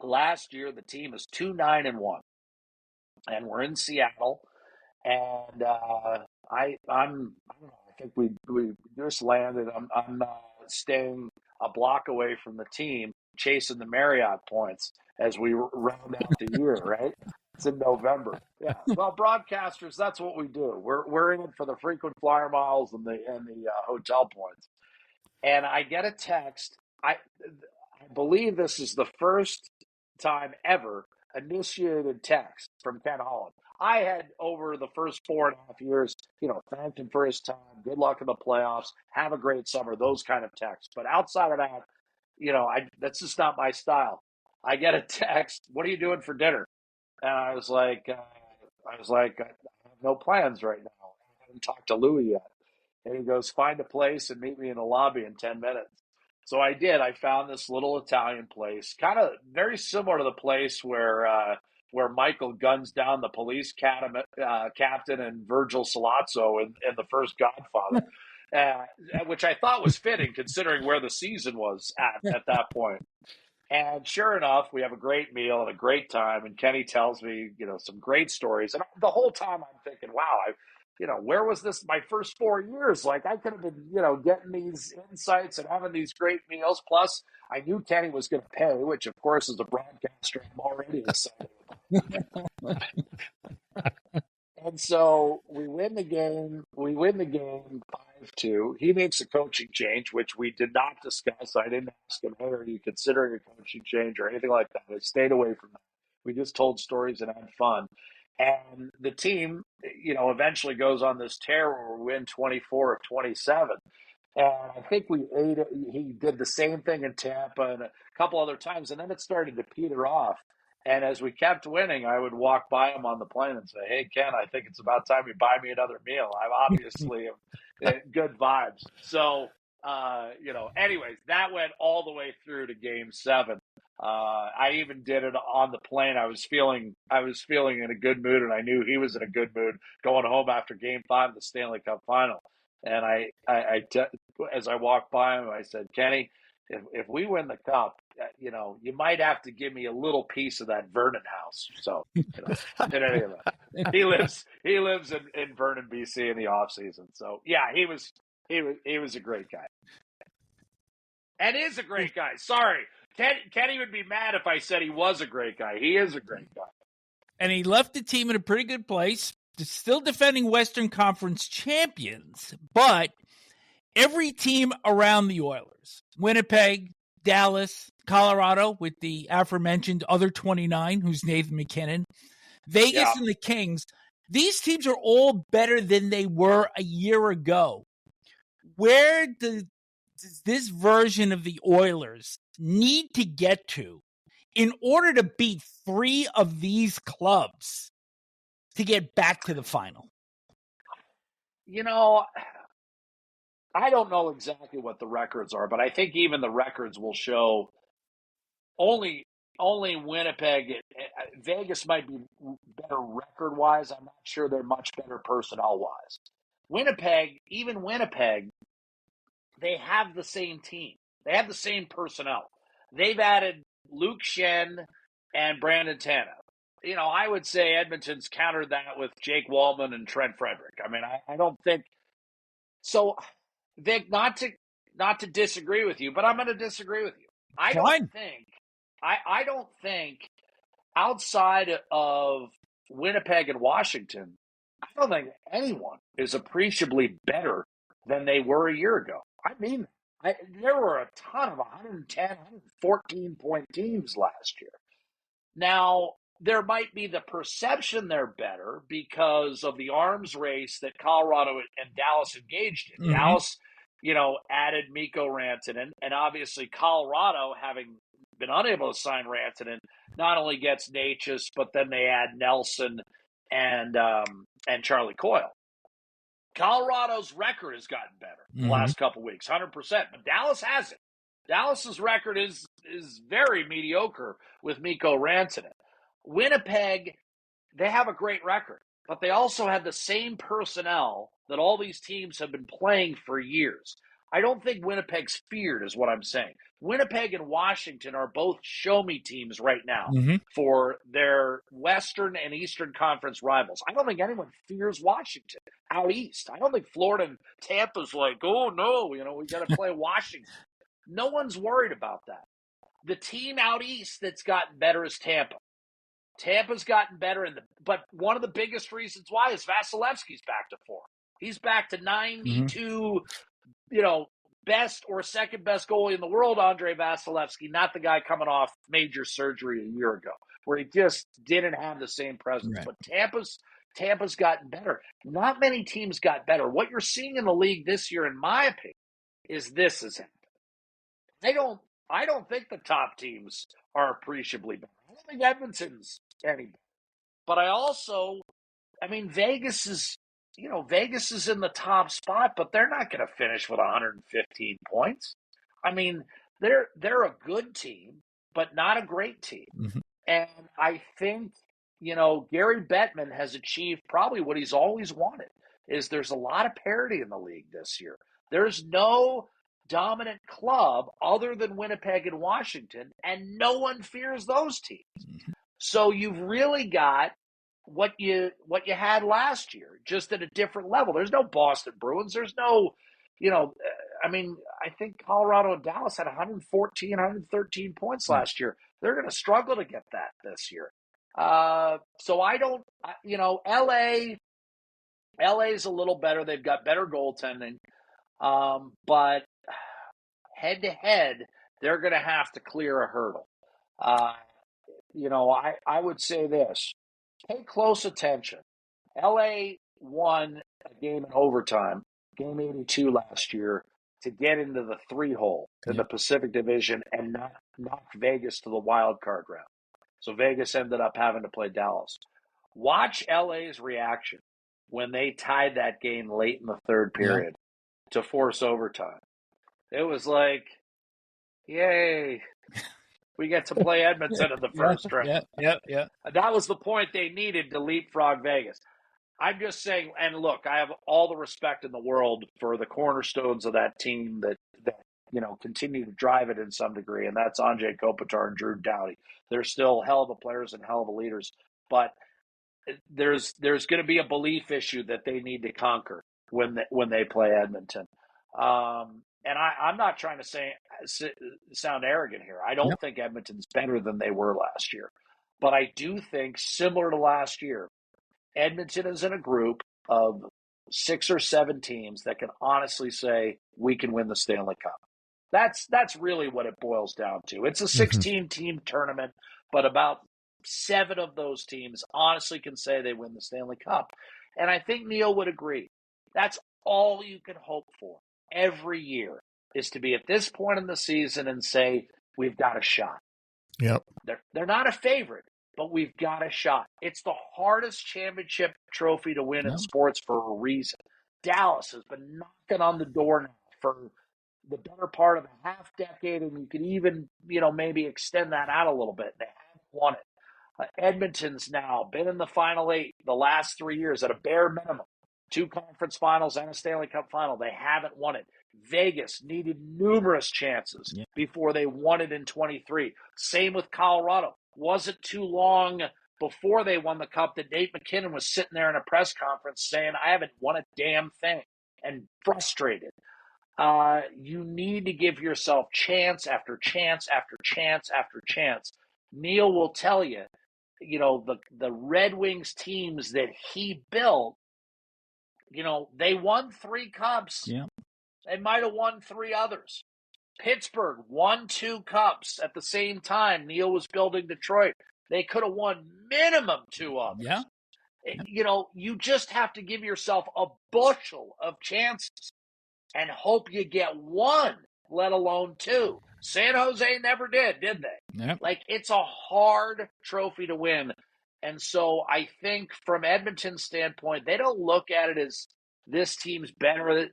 D: last year the team is 2-9-1, and we're in Seattle. And I don't know. I think we just landed. I'm staying a block away from the team, chasing the Marriott points as we round out the year. Right? It's in November. Yeah. Well, broadcasters, that's what we do. We're in it for the frequent flyer miles and the hotel points. And I get a text. I believe this is the first time ever initiated text from Ken Holland. I had, over the first 4.5 years, thanked him for his time, good luck in the playoffs, have a great summer, those kind of texts. But outside of that, that's just not my style. I get a text, "What are you doing for dinner?" And I was like, I have no plans right now. I haven't talked to Louis yet. And he goes, "Find a place and meet me in the lobby in 10 minutes. So I did. I found this little Italian place, kind of very similar to the place where Michael guns down the police captain and Virgil Salazzo in the first Godfather. which I thought was fitting considering where the season was at that point. And sure enough, we have a great meal and a great time. And Kenny tells me, some great stories. And the whole time I'm thinking, wow, where was this my first 4 years? Like I could have been, getting these insights and having these great meals. Plus, I knew Kenny was going to pay, which of course, as a broadcaster, I'm already excited. And so we win the game. We win the game 5-2. He makes a coaching change, which we did not discuss. I didn't ask him, hey, are you considering a coaching change or anything like that? I stayed away from that. We just told stories and had fun. And the team, eventually goes on this tear where we win 24 of 27. And I think he did the same thing in Tampa and a couple other times. And then it started to peter off. And as we kept winning, I would walk by him on the plane and say, hey, Ken, I think it's about time you buy me another meal. I'm obviously good vibes. So, anyways, that went all the way through to Game 7. I even did it on the plane. I was feeling in a good mood, and I knew he was in a good mood going home after Game 5 of the Stanley Cup Final. And as I walked by him, I said, Kenny, if we win the cup, you might have to give me a little piece of that Vernon house. So, in any event, he lives in Vernon, BC in the off season. So, yeah, he was a great guy, and is a great guy. Sorry, Kenny would be mad if I said he was a great guy. He is a great guy,
B: and he left the team in a pretty good place. Still defending Western Conference champions, but every team around the Oilers, Winnipeg, Dallas, Colorado, with the aforementioned other 29, who's Nathan McKinnon, Vegas, and the Kings, these teams are all better than they were a year ago. Where does this version of the Oilers need to get to in order to beat 3 of these clubs to get back to the final?
D: I don't know exactly what the records are, but I think even the records will show only Winnipeg. Vegas might be better record-wise. I'm not sure they're much better personnel-wise. Winnipeg, they have the same team. They have the same personnel. They've added Luke Shen and Brandon Tanev. I would say Edmonton's countered that with Jake Wallman and Trent Frederick. I mean, I don't think so. Vic, not to disagree with you, but I'm going to disagree with you. I don't think outside of Winnipeg and Washington, I don't think anyone is appreciably better than they were a year ago. I mean, there were a ton of 110, 114-point teams last year. Now, there might be the perception they're better because of the arms race that Colorado and Dallas engaged in. Mm-hmm. Dallas, added Mikko Rantanen, and obviously Colorado, having been unable to sign Rantanen, not only gets Natchez, but then they add Nelson and Charlie Coyle. Colorado's record has gotten better the last couple weeks, 100%, but Dallas hasn't. Dallas's record is very mediocre with Mikko Rantanen. Winnipeg, they have a great record, but they also have the same personnel that all these teams have been playing for years. I don't think Winnipeg's feared, is what I'm saying. Winnipeg and Washington are both show-me teams right now for their Western and Eastern Conference rivals. I don't think anyone fears Washington out east. I don't think Florida and Tampa's like, oh, no, we got to play Washington. No one's worried about that. The team out east that's gotten better is Tampa. Tampa's gotten better, but one of the biggest reasons why is Vasilevsky's back to form. He's back to 92, best or second best goalie in the world, Andre Vasilevsky, not the guy coming off major surgery a year ago, where he just didn't have the same presence. Right. But Tampa's gotten better. Not many teams got better. What you're seeing in the league this year, in my opinion, is this is happening. I don't think the top teams are appreciably better. I don't think Edmonton's any better. But Vegas is in the top spot, but they're not going to finish with 115 points. I mean, they're a good team, but not a great team. Mm-hmm. And I think, Gary Bettman has achieved probably what he's always wanted, is there's a lot of parity in the league this year. There's no dominant club other than Winnipeg and Washington, and no one fears those teams. So you've really got what you had last year, just at a different level. There's no Boston Bruins. There's no, I think Colorado and Dallas had 114, 113 points last year. They're going to struggle to get that this year. So I don't, LA's a little better. They've got better goaltending. But head to head, they're going to have to clear a hurdle. I would say this. Pay close attention. LA won a game in overtime, game 82 last year, to get into the 3-hole in the Pacific Division and not knock Vegas to the wild card round. So Vegas ended up having to play Dallas. Watch LA's reaction when they tied that game late in the third period to force overtime. It was like, yay. We get to play Edmonton in the first round.
B: Yeah.
D: That was the point they needed to leapfrog Vegas. I'm just saying, and look, I have all the respect in the world for the cornerstones of that team that continue to drive it in some degree, and that's Anze Kopitar and Drew Doughty. They're still hell of a players and hell of a leaders, but there's going to be a belief issue that they need to conquer when they play Edmonton. And I'm not trying to sound arrogant here. I don't think Edmonton's better than they were last year. But I do think, similar to last year, Edmonton is in a group of 6 or 7 teams that can honestly say, we can win the Stanley Cup. That's really what it boils down to. It's a 16-team tournament, but about 7 of those teams honestly can say they win the Stanley Cup. And I think Neil would agree. That's all you can hope for every year, is to be at this point in the season and say, we've got a shot.
C: Yep.
D: They're not a favorite, but we've got a shot. It's the hardest championship trophy to win in sports for a reason. Dallas has been knocking on the door now for the better part of a half decade, and you could even, maybe extend that out a little bit. They haven't won it. Edmonton's now been in the Final 8 the last 3 years at a bare minimum. 2 conference finals and a Stanley Cup final. They haven't won it. Vegas needed numerous chances before they won it in 23. Same with Colorado. Wasn't too long before they won the Cup that Nate McKinnon was sitting there in a press conference saying, I haven't won a damn thing, and frustrated. You need to give yourself chance after chance after chance after chance. Neil will tell you, the Red Wings teams that he built, they won 3 Cups.
B: Yeah.
D: They might have won 3 others. Pittsburgh won 2 Cups at the same time Neil was building Detroit. They could have won minimum 2 others.
B: Yeah.
D: You just have to give yourself a bushel of chances and hope you get 1, let alone 2. San Jose never did they?
B: Yep.
D: It's a hard trophy to win. And so I think from Edmonton's standpoint, they don't look at it as this team's better.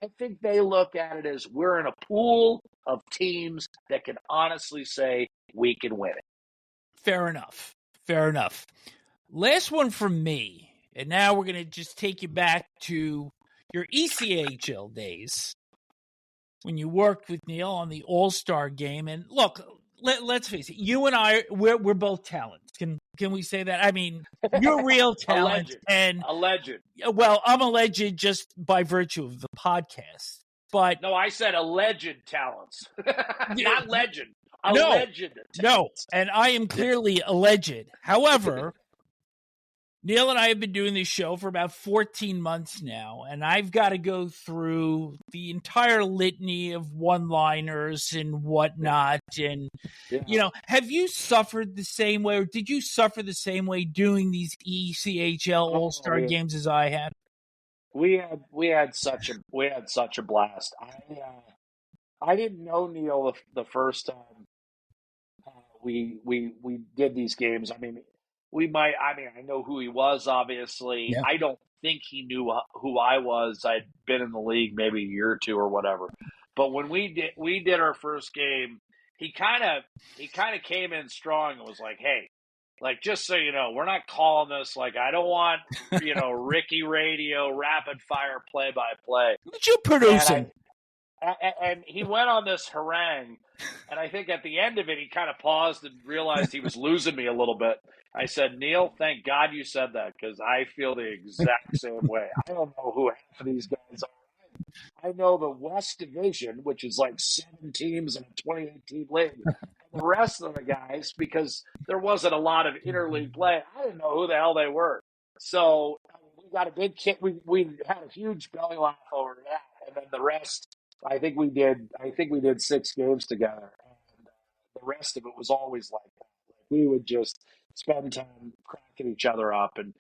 D: I think they look at it as we're in a pool of teams that can honestly say we can win it.
B: Fair enough. Last one from me, and now we're going to just take you back to your ECHL days when you worked with Neil on the All-Star game. And look, let's face it, you and I, we're both talents. Can we say that? I mean, you're real talent.
D: A legend.
B: Well, I'm a legend just by virtue of the podcast. But
D: no, I said alleged talents. Not legend. Alleged talents.
B: No, and I am clearly alleged. However, Neil and I have been doing this show for about 14 months now, and I've got to go through the entire litany of one-liners and whatnot. And, have you suffered the same way, or did you suffer the same way doing these ECHL All-Star games as I had?
D: We had such a blast. I didn't know Neil the first time we did these games. I know who he was, obviously.
B: Yeah.
D: I don't think he knew who I was. I'd been in the league maybe a year or 2 or whatever. But when we did our first game, he kind of came in strong and was like, "Hey, Like, just so you know, we're not calling this, like, I don't want, Ricky Radio rapid fire play-by-play.
B: Look at you producing.
D: And he went on this harangue, and I think at the end of it, he kind of paused and realized he was losing me a little bit. I said, Neil, thank God you said that, because I feel the exact same way. I don't know who half of these guys are. I know the West Division, which is like 7 teams in a 28-team league. And the rest of the guys, because there wasn't a lot of interleague play, I didn't know who the hell they were. So we got a big kick. We had a huge belly laugh over that, and then the rest. I think we did 6 games together, and the rest of it was always like that. Like, we would just spend time cracking each other up and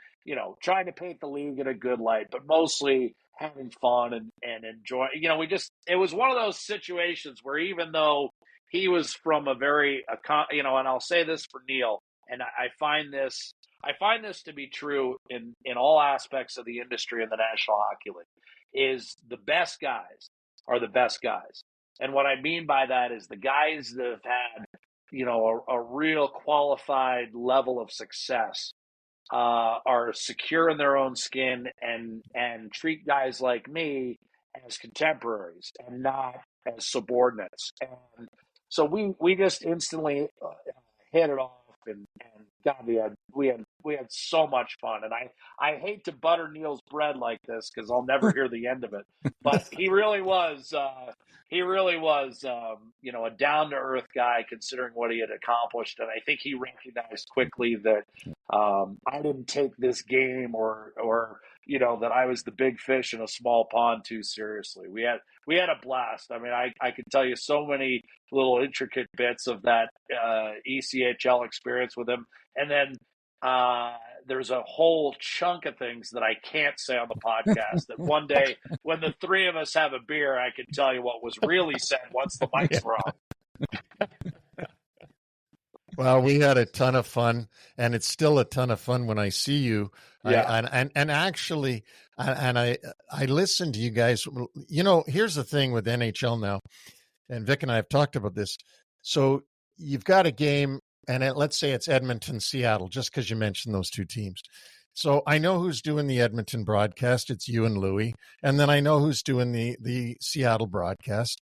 D: trying to paint the league in a good light, but mostly having fun and enjoy. It was one of those situations where even though he was from a very and I'll say this for Neil, and I find this to be true in all aspects of the industry in the National Hockey League, is the best guys are the best guys. And what I mean by that is the guys that have had, a real qualified level of success are secure in their own skin and treat guys like me as contemporaries and not as subordinates. And so we just instantly hit it off, and God, we had so much fun. And I hate to butter Neil's bread like this, because I'll never hear the end of it. But he really was a down to earth guy, considering what he had accomplished. And I think he recognized quickly that I didn't take this game or that I was the big fish in a small pond too seriously. We had a blast. I mean, I could tell you so many little intricate bits of that ECHL experience with him. And then there's a whole chunk of things that I can't say on the podcast that one day when the 3 of us have a beer, I can tell you what was really said once the mics were on.
C: Well, we had a ton of fun, and it's still a ton of fun when I see you.
D: Yeah.
C: I listen to you guys. Here's the thing with NHL now, and Vic and I have talked about this. So you've got a game, and let's say it's Edmonton, Seattle, just because you mentioned those 2 teams. So I know who's doing the Edmonton broadcast. It's you and Louie. And then I know who's doing the Seattle broadcast.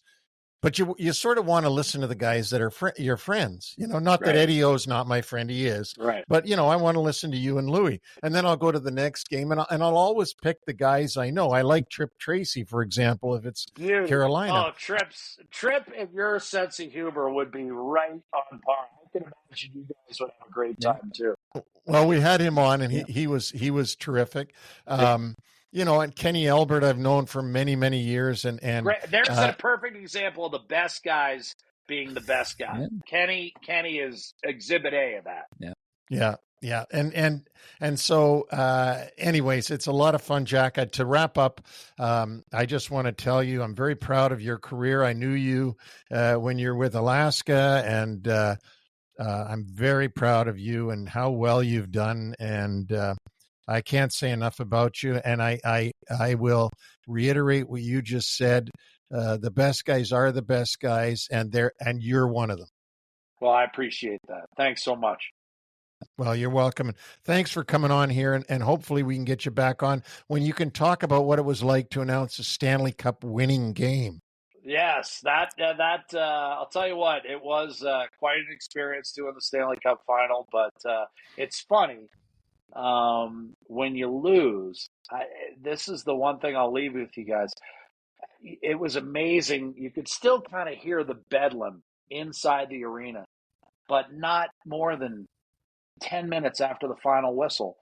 C: But you sort of want to listen to the guys that are your friends. Not that Eddie O's not my friend. He is.
D: Right.
C: But, I want to listen to you and Louie. And then I'll go to the next game, and I'll always pick the guys I know. I like Trip Tracy, for example, if it's Carolina.
D: Oh, Trip and your sense of humor would be right on par. I can imagine you guys would have a great time, too.
C: Well, we had him on, and he was terrific. And Kenny Albert I've known for many, many years. And
D: there's a perfect example of the best guys being the best guy. Yeah. Kenny is exhibit A of that.
C: Yeah. And so anyways, it's a lot of fun, Jack. To wrap up, I just want to tell you I'm very proud of your career. I knew you when you're with Alaska, and I'm very proud of you and how well you've done. And I can't say enough about you, and I will reiterate what you just said. The best guys are the best guys, and you're one of them.
D: Well, I appreciate that. Thanks so much.
C: Well, you're welcome. And thanks for coming on here, and hopefully we can get you back on when you can talk about what it was like to announce a Stanley Cup winning game.
D: Yes, that I'll tell you what, it was quite an experience doing the Stanley Cup Final, but it's funny. When you lose, this is the one thing I'll leave with you guys. It was amazing. You could still kind of hear the bedlam inside the arena, but not more than 10 minutes after the final whistle,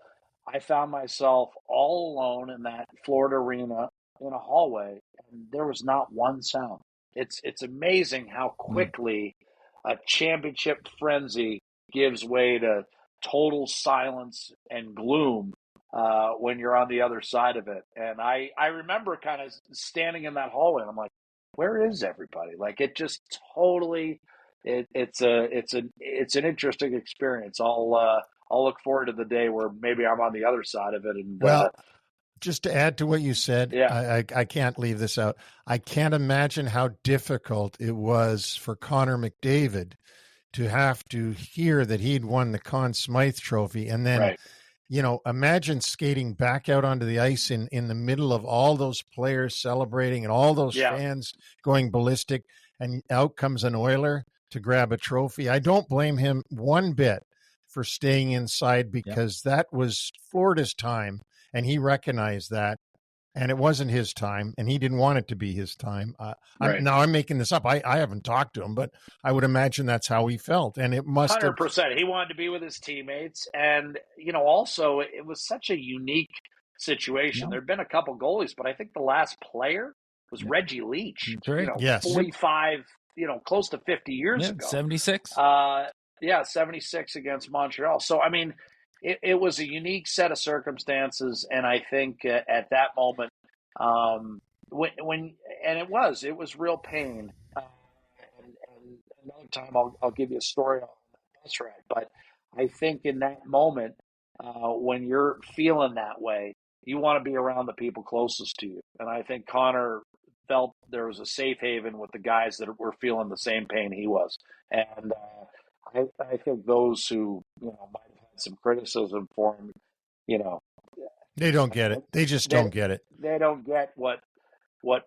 D: I found myself all alone in that Florida arena in a hallway, and there was not one sound. It's amazing how quickly a championship frenzy gives way to total silence and gloom when you're on the other side of it. And I remember kind of standing in that hallway, and I'm like, where is everybody? Like, it just totally it's an interesting experience. I'll look forward to the day where maybe I'm on the other side of it. And
C: just to add to what you said, I can't leave this out. I can't imagine how difficult it was for Connor McDavid to have to hear that he'd won the Conn Smythe Trophy. And then,
D: Right.
C: Imagine skating back out onto the ice in the middle of all those players celebrating and all those fans going ballistic, and out comes an Oiler to grab a trophy. I don't blame him one bit for staying inside, because that was Florida's time, and he recognized that. And it wasn't his time, and he didn't want it to be his time. I'm making this up. I haven't talked to him, but I would imagine that's how he felt. And it must
D: 100%. He wanted to be with his teammates. And, also, it was such a unique situation.
B: Yeah.
D: There had been a couple goalies, but I think the last player was Reggie Leach.
B: That's right.
D: 45, close to 50 years ago.
B: 76.
D: 76 against Montreal. So, I mean, it was a unique set of circumstances, and I think at that moment, it was real pain. And another time, I'll give you a story on that bus ride. But I think in that moment, when you're feeling that way, you want to be around the people closest to you. And I think Connor felt there was a safe haven with the guys that were feeling the same pain he was, and I think those who might have had some criticism for him,
C: they don't get it. They just don't get it.
D: They don't get what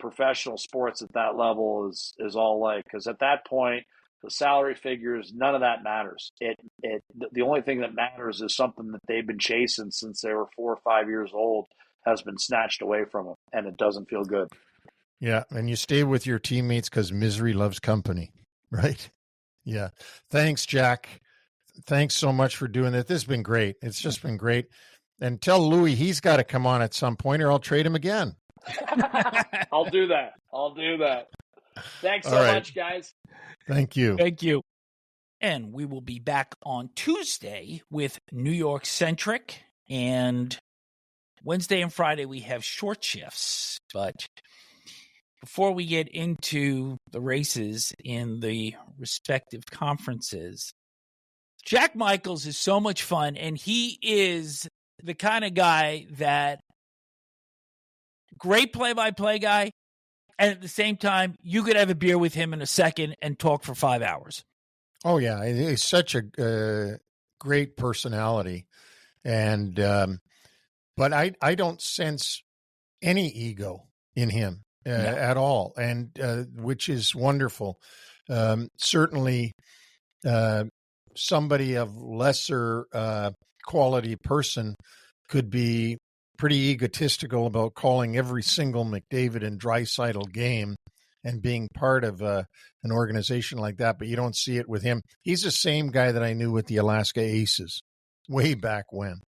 D: professional sports at that level is all like. Because at that point, the salary figures, none of that matters. The only thing that matters is something that they've been chasing since they were 4 or 5 years old has been snatched away from them, and it doesn't feel good.
C: Yeah, and you stay with your teammates because misery loves company, right? Yeah. Thanks, Jack. Thanks so much for doing it. This has been great. It's just been great. And tell Louis he's got to come on at some point, or I'll trade him again.
D: I'll do that. Thanks so much, guys.
C: Thank you.
B: Thank you. And we will be back on Tuesday with New York Centric. And Wednesday and Friday, we have short shifts. But before we get into the races in the respective conferences, Jack Michaels is so much fun, and he is the kind of guy that great play-by-play guy, and at the same time, you could have a beer with him in a second and talk for 5 hours.
C: Oh, yeah. He's such a great personality. And but I don't sense any ego in him at all, and which is wonderful. Certainly somebody of lesser quality person could be pretty egotistical about calling every single McDavid and Draisaitl game and being part of an organization like that, but you don't see it with him. He's the same guy that I knew with the Alaska Aces way back when.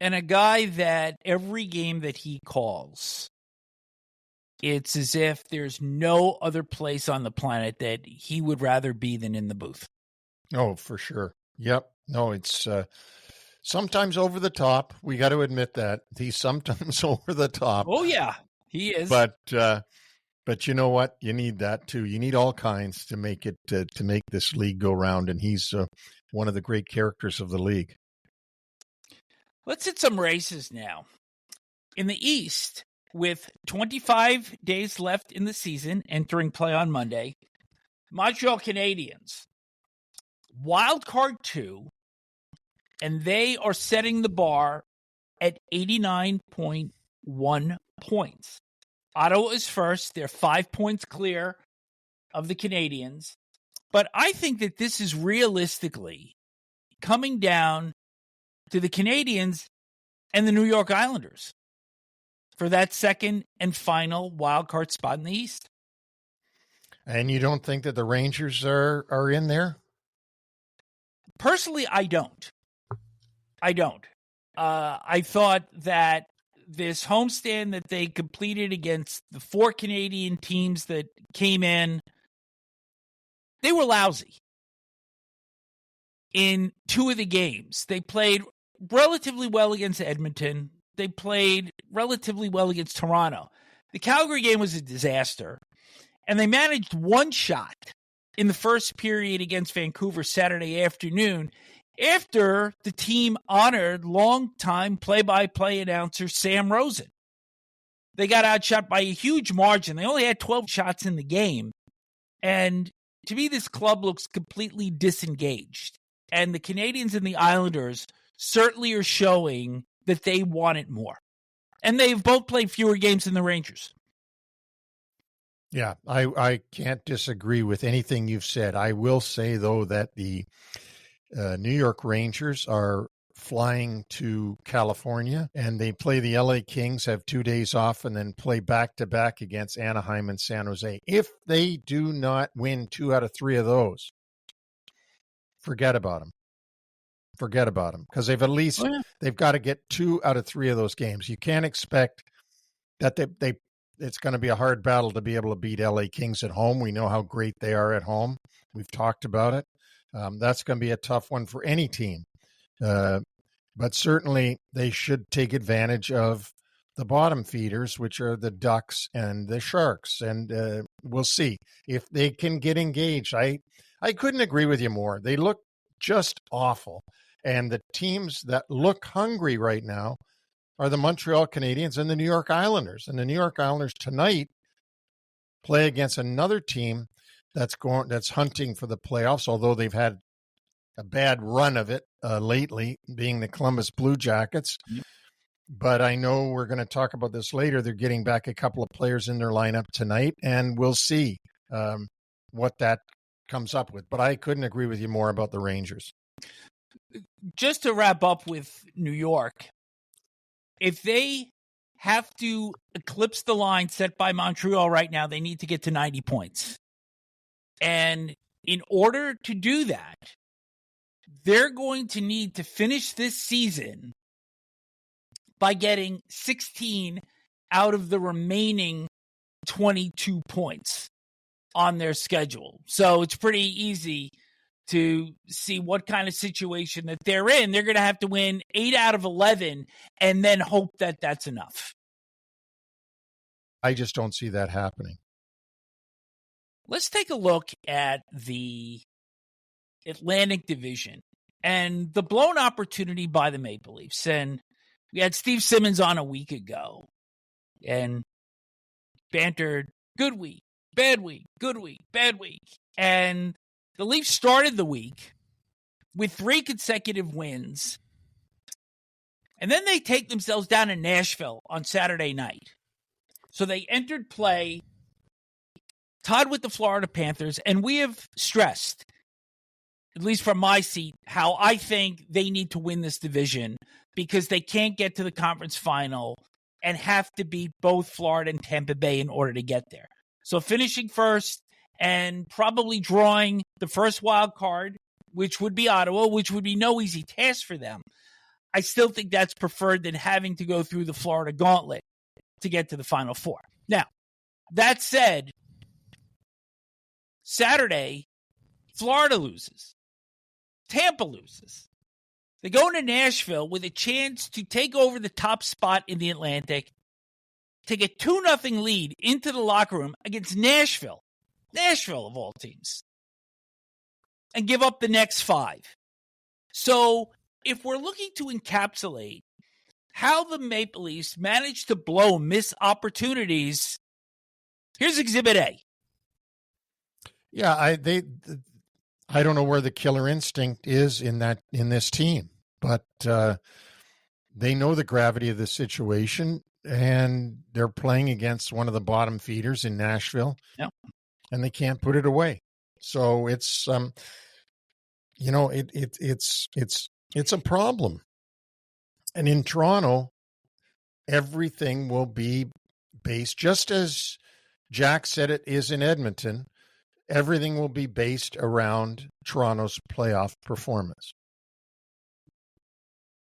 B: And a guy that every game that he calls, it's as if there's no other place on the planet that he would rather be than in the booth.
C: Oh, for sure. Yep. No, it's sometimes over the top. We got to admit that. He's sometimes over the top.
B: Oh, yeah, he is.
C: But you know what? You need that too. You need all kinds to make it to make this league go round, and he's one of the great characters of the league.
B: Let's hit some races now. In the East, with 25 days left in the season, entering play on Monday, Montreal Canadiens, wild card 2, and they are setting the bar at 89.1 points. Ottawa is first. They're 5 points clear of the Canadiens. But I think that this is realistically coming down to the Canadiens and the New York Islanders for that second and final wild card spot in the East.
C: And you don't think that the Rangers are in there?
B: Personally, I don't. I thought that this homestand that they completed against the 4 Canadian teams that came in, they were lousy. In 2 of the games, they played relatively well against Edmonton. They played relatively well against Toronto. The Calgary game was a disaster, and they managed 1 shot in the first period against Vancouver Saturday afternoon after the team honored longtime play-by-play announcer Sam Rosen. They got outshot by a huge margin. They only had 12 shots in the game, and to me, this club looks completely disengaged. And the Canadians and the Islanders certainly are showing that they want it more. And they've both played fewer games than the Rangers.
C: Yeah, I can't disagree with anything you've said. I will say, though, that the New York Rangers are flying to California, and they play the LA Kings, have 2 days off, and then play back-to-back against Anaheim and San Jose. If they do not win 2 out of 3 of those, forget about them. Forget about them, because they've at least they've got to get 2 out of 3 of those games. You can't expect that it's going to be a hard battle to be able to beat LA Kings at home. We know how great they are at home. We've talked about it. That's going to be a tough one for any team. But certainly they should take advantage of the bottom feeders, which are the Ducks and the Sharks. And we'll see if they can get engaged. I couldn't agree with you more. They look just awful. And the teams that look hungry right now are the Montreal Canadiens and the New York Islanders. And the New York Islanders tonight play against another team that's hunting for the playoffs, although they've had a bad run of it lately, being the Columbus Blue Jackets. Yep. But I know we're going to talk about this later. They're getting back a couple of players in their lineup tonight, and we'll see what that comes up with. But I couldn't agree with you more about the Rangers.
B: Just to wrap up with New York, if they have to eclipse the line set by Montreal right now, they need to get to 90 points. And in order to do that, they're going to need to finish this season by getting 16 out of the remaining 22 points on their schedule. So it's pretty easy to see what kind of situation that they're in. They're going to have to win 8 out of 11 and then hope that that's enough.
C: I just don't see that happening.
B: Let's take a look at the Atlantic Division and the blown opportunity by the Maple Leafs. And we had Steve Simmons on a week ago and bantered, good week, bad week, good week, bad week. And the Leafs started the week with 3 consecutive wins. And then they take themselves down to Nashville on Saturday night. So they entered play tied with the Florida Panthers. And we have stressed, at least from my seat, how I think they need to win this division because they can't get to the conference final and have to beat both Florida and Tampa Bay in order to get there. So finishing first and probably drawing the first wild card, which would be Ottawa, which would be no easy task for them. I still think that's preferred than having to go through the Florida gauntlet to get to the Final Four. Now, that said, Saturday, Florida loses. Tampa loses. They go into Nashville with a chance to take over the top spot in the Atlantic, take a 2-0 lead into the locker room against Nashville of all teams, and give up the next 5. So if we're looking to encapsulate how the Maple Leafs managed to miss opportunities, here's Exhibit A.
C: Yeah, I don't know where the killer instinct is in this team, but they know the gravity of the situation, and they're playing against one of the bottom feeders in Nashville.
B: Yep.
C: And they can't put it away. So it's it's a problem. And in Toronto, everything will be based, just as Jack said it is in Edmonton, everything will be based around Toronto's playoff performance.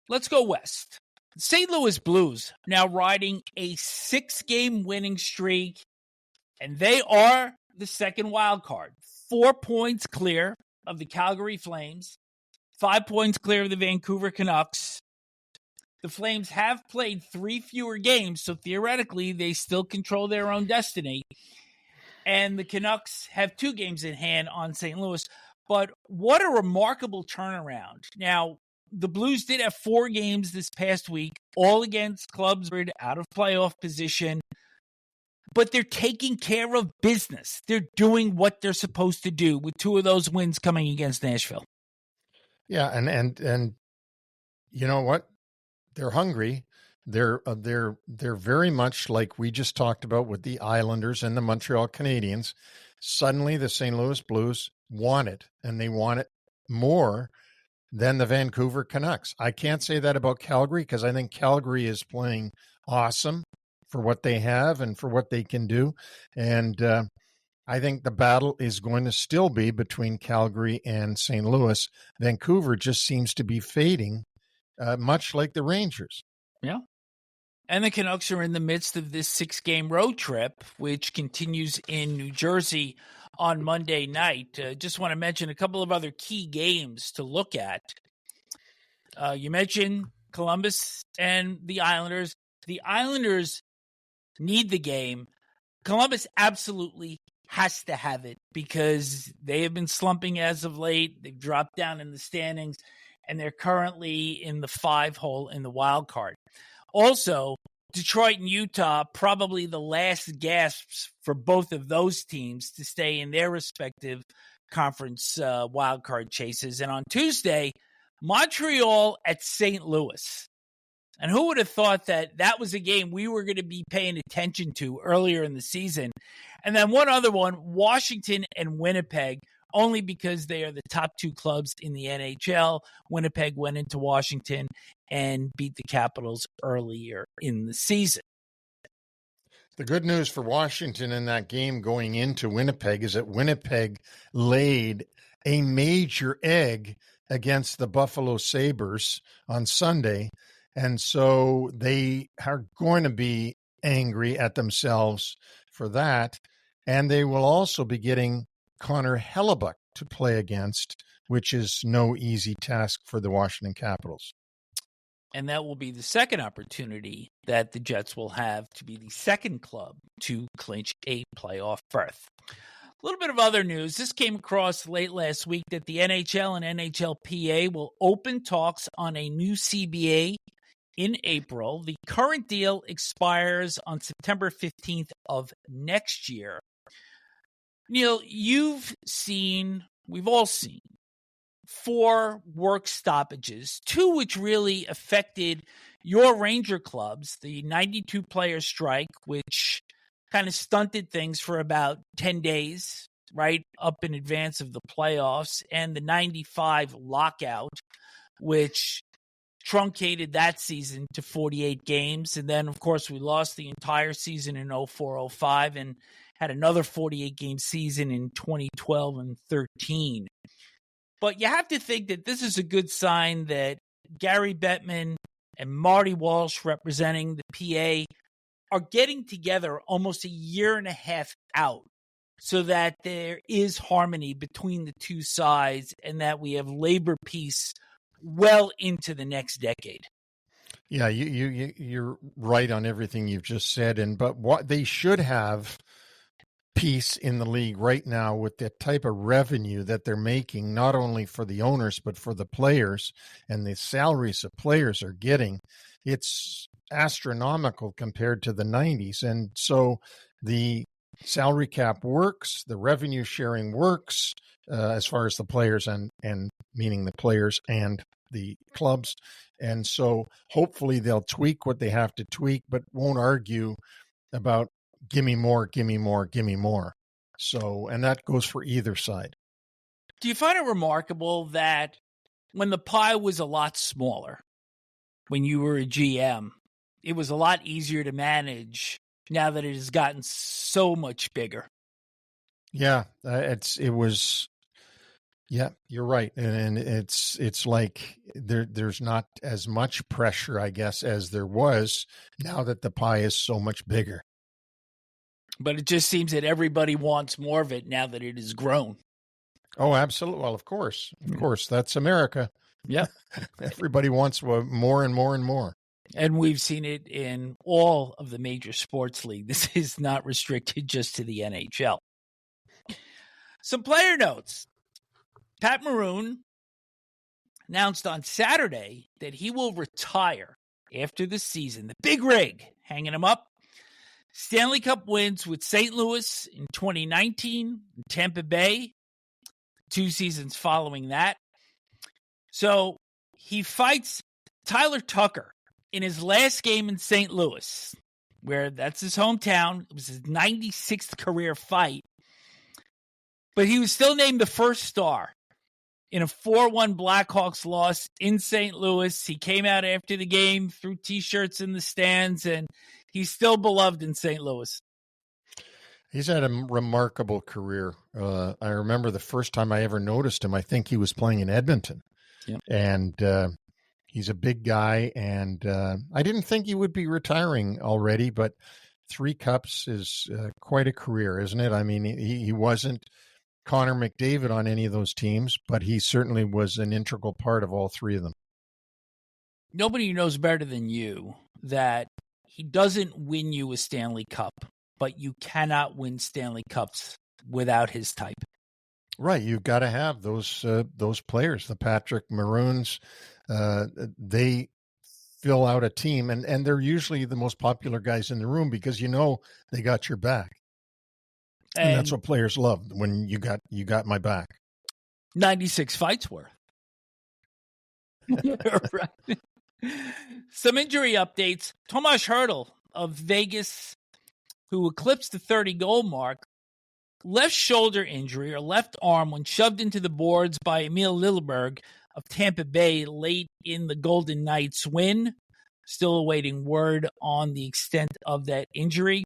B: Let's go west. St. Louis Blues now riding a 6-game winning streak, and they are the second wild card. 4 points clear of the Calgary Flames, 5 points clear of the Vancouver Canucks. The Flames have played 3 fewer games, so theoretically they still control their own destiny. And the Canucks have 2 games in hand on St. Louis. But what a remarkable turnaround. Now, the Blues did have 4 games this past week, all against clubs out of playoff position. but they're taking care of business. They're doing what they're supposed to do with two of those wins coming against Nashville.
C: Yeah, and you know what? They're hungry. They're very much like we just talked about with the Islanders and the Montreal Canadiens. Suddenly, the St. Louis Blues want it, and they want it more than the Vancouver Canucks. I can't say that about Calgary because I think Calgary is playing awesome for what they have and for what they can do. And I think the battle is going to still be between Calgary and St. Louis. Vancouver just seems to be fading, much like the Rangers.
B: Yeah. And the Canucks are in the midst of this 6-game road trip, which continues in New Jersey on Monday night. Just want to mention a couple of other key games to look at. You mentioned Columbus and the Islanders. The Islanders need the game. Columbus absolutely has to have it because they have been slumping as of late. They've dropped down in the standings, and they're currently in the 5-hole in the wild card. Also, Detroit and Utah, probably the last gasps for both of those teams to stay in their respective conference wildcard chases. And on Tuesday, Montreal at St. Louis. And who would have thought that that was a game we were going to be paying attention to earlier in the season? And then one other one, Washington and Winnipeg, only because they are the top two clubs in the NHL. Winnipeg went into Washington and beat the Capitals earlier in the season.
C: The good news for Washington in that game going into Winnipeg is that Winnipeg laid a major egg against the Buffalo Sabres on Sunday. And so they are going to be angry at themselves for that. And they will also be getting Connor Hellebuck to play against, which is no easy task for the Washington Capitals.
B: And that will be the second opportunity that the Jets will have to be the second club to clinch a playoff berth. A little bit of other news. This came across late last week that the NHL and NHLPA will open talks on a new CBA in April. The current deal expires on September 15th of next year. Neil, we've all seen 4 work stoppages, 2 which really affected your Ranger clubs, the 92-player strike, which kind of stunted things for about 10 days, right up in advance of the playoffs, and the 95 lockout, which truncated that season to 48 games. And then, of course, we lost the entire season in 04-05 and had another 48-game season in 2012 and 13. But you have to think that this is a good sign that Gary Bettman and Marty Walsh, representing the PA, are getting together almost a year and a half out so that there is harmony between the two sides and that we have labor peace well into the next decade.
C: Yeah, you're right on everything you've just said. But what they should have peace in the league right now with the type of revenue that they're making, not only for the owners, but for the players and the salaries the players are getting. It's astronomical compared to the 90s. And so the salary cap works, the revenue sharing works as far as the players and meaning the players and the clubs. And so hopefully they'll tweak what they have to tweak, but won't argue about give me more, give me more, give me more. So, and that goes for either side.
B: Do you find it remarkable that when the pie was a lot smaller, when you were a GM, it was a lot easier to manage now that it has gotten so much bigger?
C: Yeah, yeah, you're right. And it's like there's not as much pressure, I guess, as there was now that the pie is so much bigger.
B: But it just seems that everybody wants more of it now that it has grown.
C: Oh, absolutely. Well, of course. Of course. That's America.
B: Yeah.
C: Everybody wants more and more and more.
B: And we've seen it in all of the major sports leagues. This is not restricted just to the NHL. Some player notes. Pat Maroon announced on Saturday that he will retire after the season. The big rig hanging him up. Stanley Cup wins with St. Louis in 2019, Tampa Bay, 2 seasons following that. So he fights Tyler Tucker in his last game in St. Louis, where that's his hometown. It was his 96th career fight. But he was still named the first star in a 4-1 Blackhawks loss in St. Louis. He came out after the game, threw T-shirts in the stands, and he's still beloved in St. Louis.
C: He's had a remarkable career. I remember the first time I ever noticed him, I think he was playing in Edmonton.
B: Yep.
C: And he's a big guy, and I didn't think he would be retiring already, but 3 cups is quite a career, isn't it? I mean, he wasn't Connor McDavid on any of those teams, but he certainly was an integral part of all 3 of them.
B: Nobody knows better than you that he doesn't win you a Stanley Cup, but you cannot win Stanley Cups without his type.
C: Right, you've got to have those players, the Patrick Maroons. They fill out a team, and they're usually the most popular guys in the room because they got your back. And that's what players love, when you got my back.
B: 96 fights worth. Right. Some injury updates. Tomas Hertl of Vegas, who eclipsed the 30-goal mark, left shoulder injury or left arm when shoved into the boards by Emil Lilleberg of Tampa Bay late in the Golden Knights win. Still awaiting word on the extent of that injury.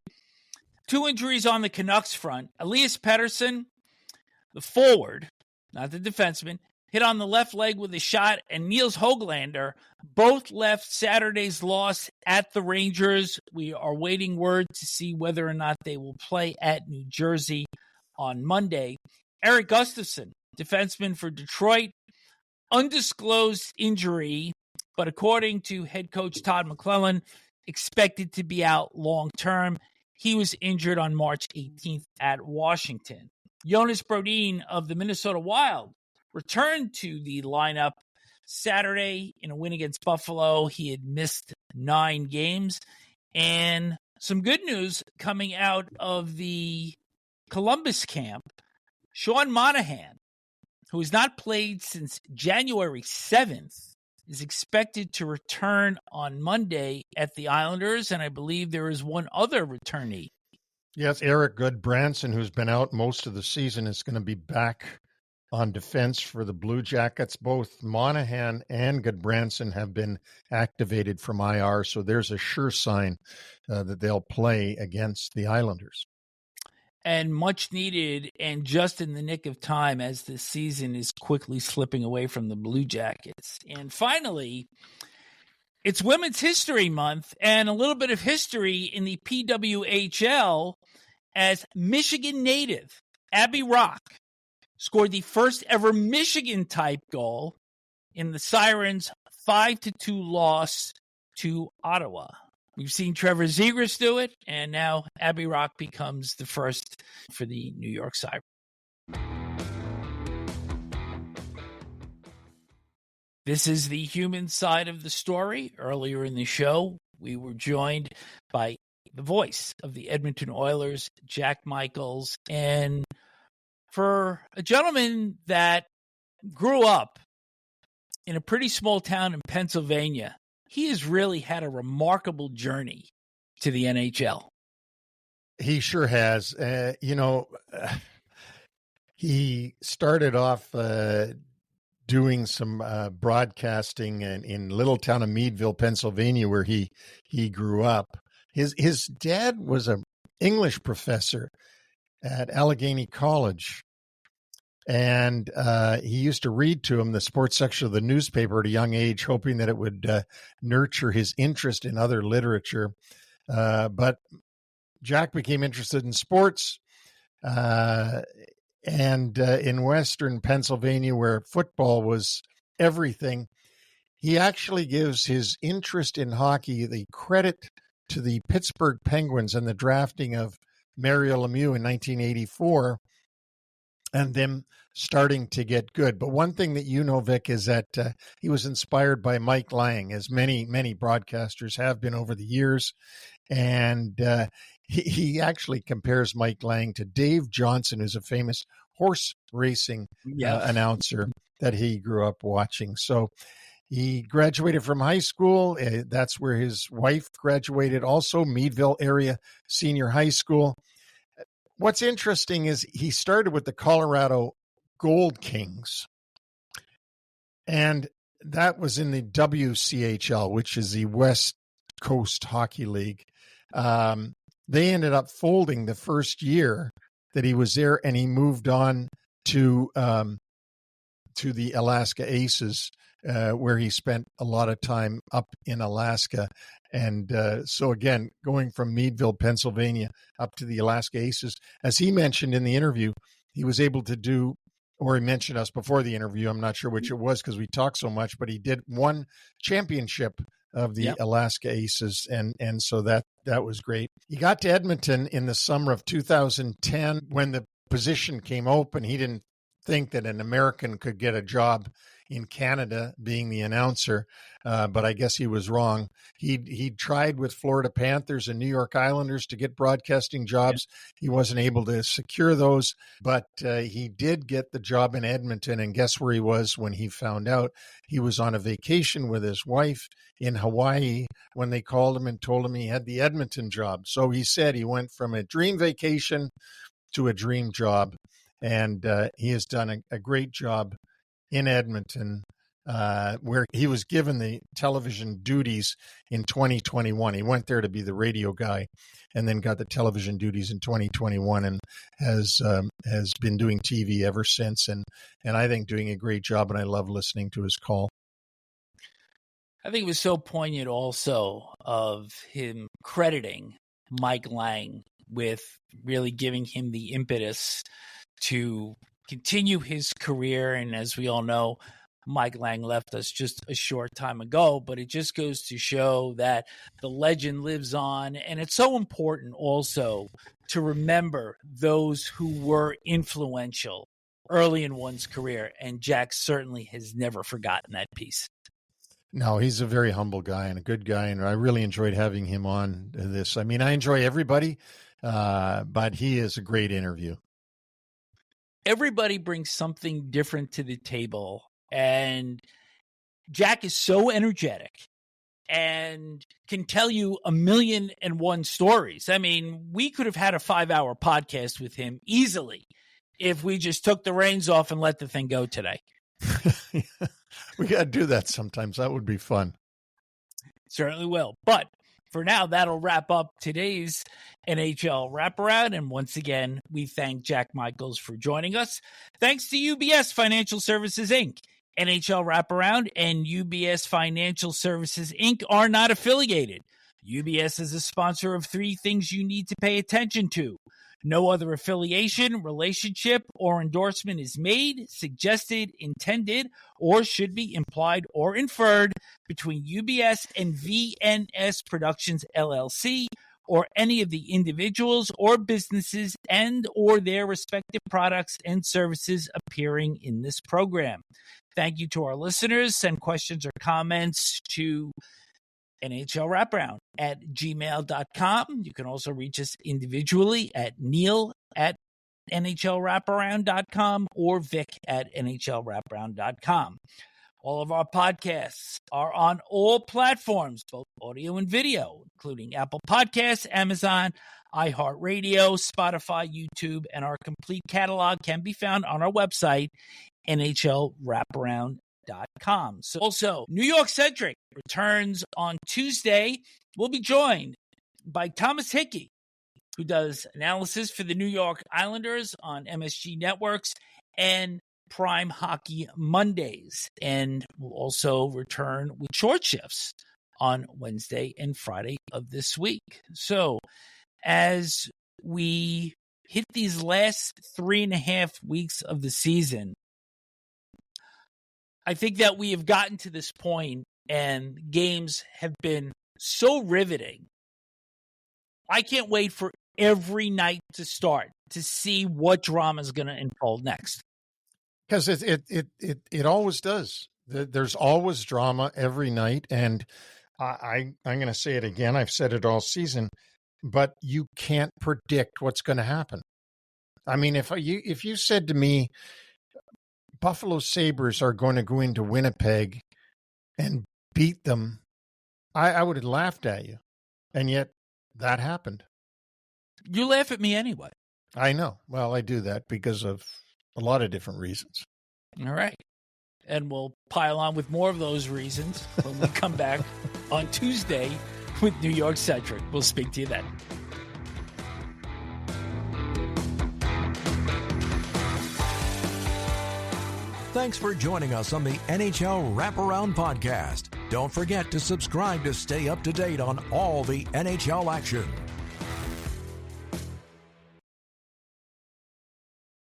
B: 2 injuries on the Canucks front. Elias Pettersson, the forward, not the defenseman, hit on the left leg with a shot, and Niels Höglander both left Saturday's loss at the Rangers. We are waiting word to see whether or not they will play at New Jersey on Monday. Eric Gustafsson, defenseman for Detroit, undisclosed injury, but according to head coach Todd McClellan, expected to be out long-term. He was injured on March 18th at Washington. Jonas Brodin of the Minnesota Wild returned to the lineup Saturday in a win against Buffalo. He had missed 9 games. And some good news coming out of the Columbus camp. Sean Monahan, who has not played since January 7th, is expected to return on Monday at the Islanders, and I believe there is one other returnee.
C: Yes, Eric Goodbranson, who's been out most of the season, is going to be back on defense for the Blue Jackets. Both Monahan and Goodbranson have been activated from IR, so there's a sure sign that they'll play against the Islanders.
B: And much needed, and just in the nick of time as the season is quickly slipping away from the Blue Jackets. And finally, it's Women's History Month, and a little bit of history in the PWHL as Michigan native Abby Rock scored the first ever Michigan-type goal in the Sirens' 5-2 loss to Ottawa. We've seen Trevor Zegras do it, and now Abby Rock becomes the first for the New York Sirens. This is the human side of the story. Earlier in the show, we were joined by the voice of the Edmonton Oilers, Jack Michaels. And for a gentleman that grew up in a pretty small town in Pennsylvania, he has really had a remarkable journey to the NHL.
C: He sure has. He started off doing some broadcasting in little town of Meadville, Pennsylvania, where he grew up. His dad was an English professor at Allegheny College. And he used to read to him the sports section of the newspaper at a young age, hoping that it would nurture his interest in other literature. But Jack became interested in sports. And in Western Pennsylvania, where football was everything, he actually gives his interest in hockey the credit to the Pittsburgh Penguins and the drafting of Mario Lemieux in 1984. And them starting to get good. But one thing that Vic, is that he was inspired by Mike Lang, as many broadcasters have been over the years. And he actually compares Mike Lang to Dave Johnson, who's a famous horse racing announcer that he grew up watching. So he graduated from high school. That's where his wife graduated, also Meadville area senior high school. What's interesting is he started with the Colorado Gold Kings, and that was in the WCHL, which is the West Coast Hockey League. They ended up folding the first year that he was there, and he moved on to the Alaska Aces, where he spent a lot of time up in Alaska. And so again, going from Meadville, Pennsylvania, up to the Alaska Aces, as he mentioned in the interview, he was able to do, or he mentioned us before the interview, I'm not sure which it was because we talked so much, but he did one championship of the Alaska Aces, and so that was great. He got to Edmonton in the summer of 2010 when the position came open. He didn't think that an American could get a job in Canada being the announcer, but I guess he was wrong. He tried with Florida Panthers and New York Islanders to get broadcasting jobs. He wasn't able to secure those, but he did get the job in Edmonton, and guess where he was when he found out? He was on a vacation with his wife in Hawaii when they called him and told him he had the Edmonton job. So he said he went from a dream vacation to a dream job, and he has done a great job in Edmonton, where he was given the television duties in 2021. He went there to be the radio guy and then got the television duties in 2021 and has been doing TV ever since. And I think doing a great job, and I love listening to his call.
B: I think it was so poignant also of him crediting Mike Lang with really giving him the impetus to continue his career. And as we all know, Mike Lang left us just a short time ago, but it just goes to show that the legend lives on. And it's so important also to remember those who were influential early in one's career. And Jack certainly has never forgotten that piece.
C: No, he's a very humble guy and a good guy, and I really enjoyed having him on this. I mean, I enjoy everybody, but he is a great interview.
B: Everybody brings something different to the table, and Jack is so energetic and can tell you 1,000,001 stories. I mean, we could have had a 5-hour podcast with him easily if we just took the reins off and let the thing go today.
C: We got to do that sometimes. That would be fun.
B: Certainly will. But for now, that'll wrap up today's NHL Wraparound. And once again, we thank Jack Michaels for joining us. Thanks to UBS Financial Services, Inc. NHL Wraparound and UBS Financial Services, Inc. are not affiliated. UBS is a sponsor of 3 things you need to pay attention to. No other affiliation, relationship, or endorsement is made, suggested, intended, or should be implied or inferred between UBS and VNS Productions, LLC, or any of the individuals or businesses and or their respective products and services appearing in this program. Thank you to our listeners. Send questions or comments to NHL Wraparound at gmail.com. You can also reach us individually at Neil at NHLWraparound.com or Vic at NHLWraparound.com. All of our podcasts are on all platforms, both audio and video, including Apple Podcasts, Amazon, iHeartRadio, Spotify, YouTube, and our complete catalog can be found on our website, NHLWraparound.com. So also, New York Centric returns on Tuesday. We'll be joined by Thomas Hickey, who does analysis for the New York Islanders on MSG Networks and Prime Hockey Mondays. And we'll also return with short shifts on Wednesday and Friday of this week. So as we hit these last 3.5 weeks of the season, I think that we have gotten to this point and games have been so riveting. I can't wait for every night to start to see what drama is going to unfold next.
C: Because it always does. There's always drama every night. And I'm going to say it again. I've said it all season. but you can't predict what's going to happen. I mean, if you said to me, Buffalo Sabres are going to go into Winnipeg and beat them, I would have laughed at you. And yet that happened.
B: You laugh at me anyway.
C: I know. Well, I do that because of a lot of different reasons.
B: All right. And we'll pile on with more of those reasons when we come back on Tuesday with New York Centric. We'll speak to you then.
A: Thanks for joining us on the NHL Wraparound podcast. Don't forget to subscribe to stay up to date on all the NHL action.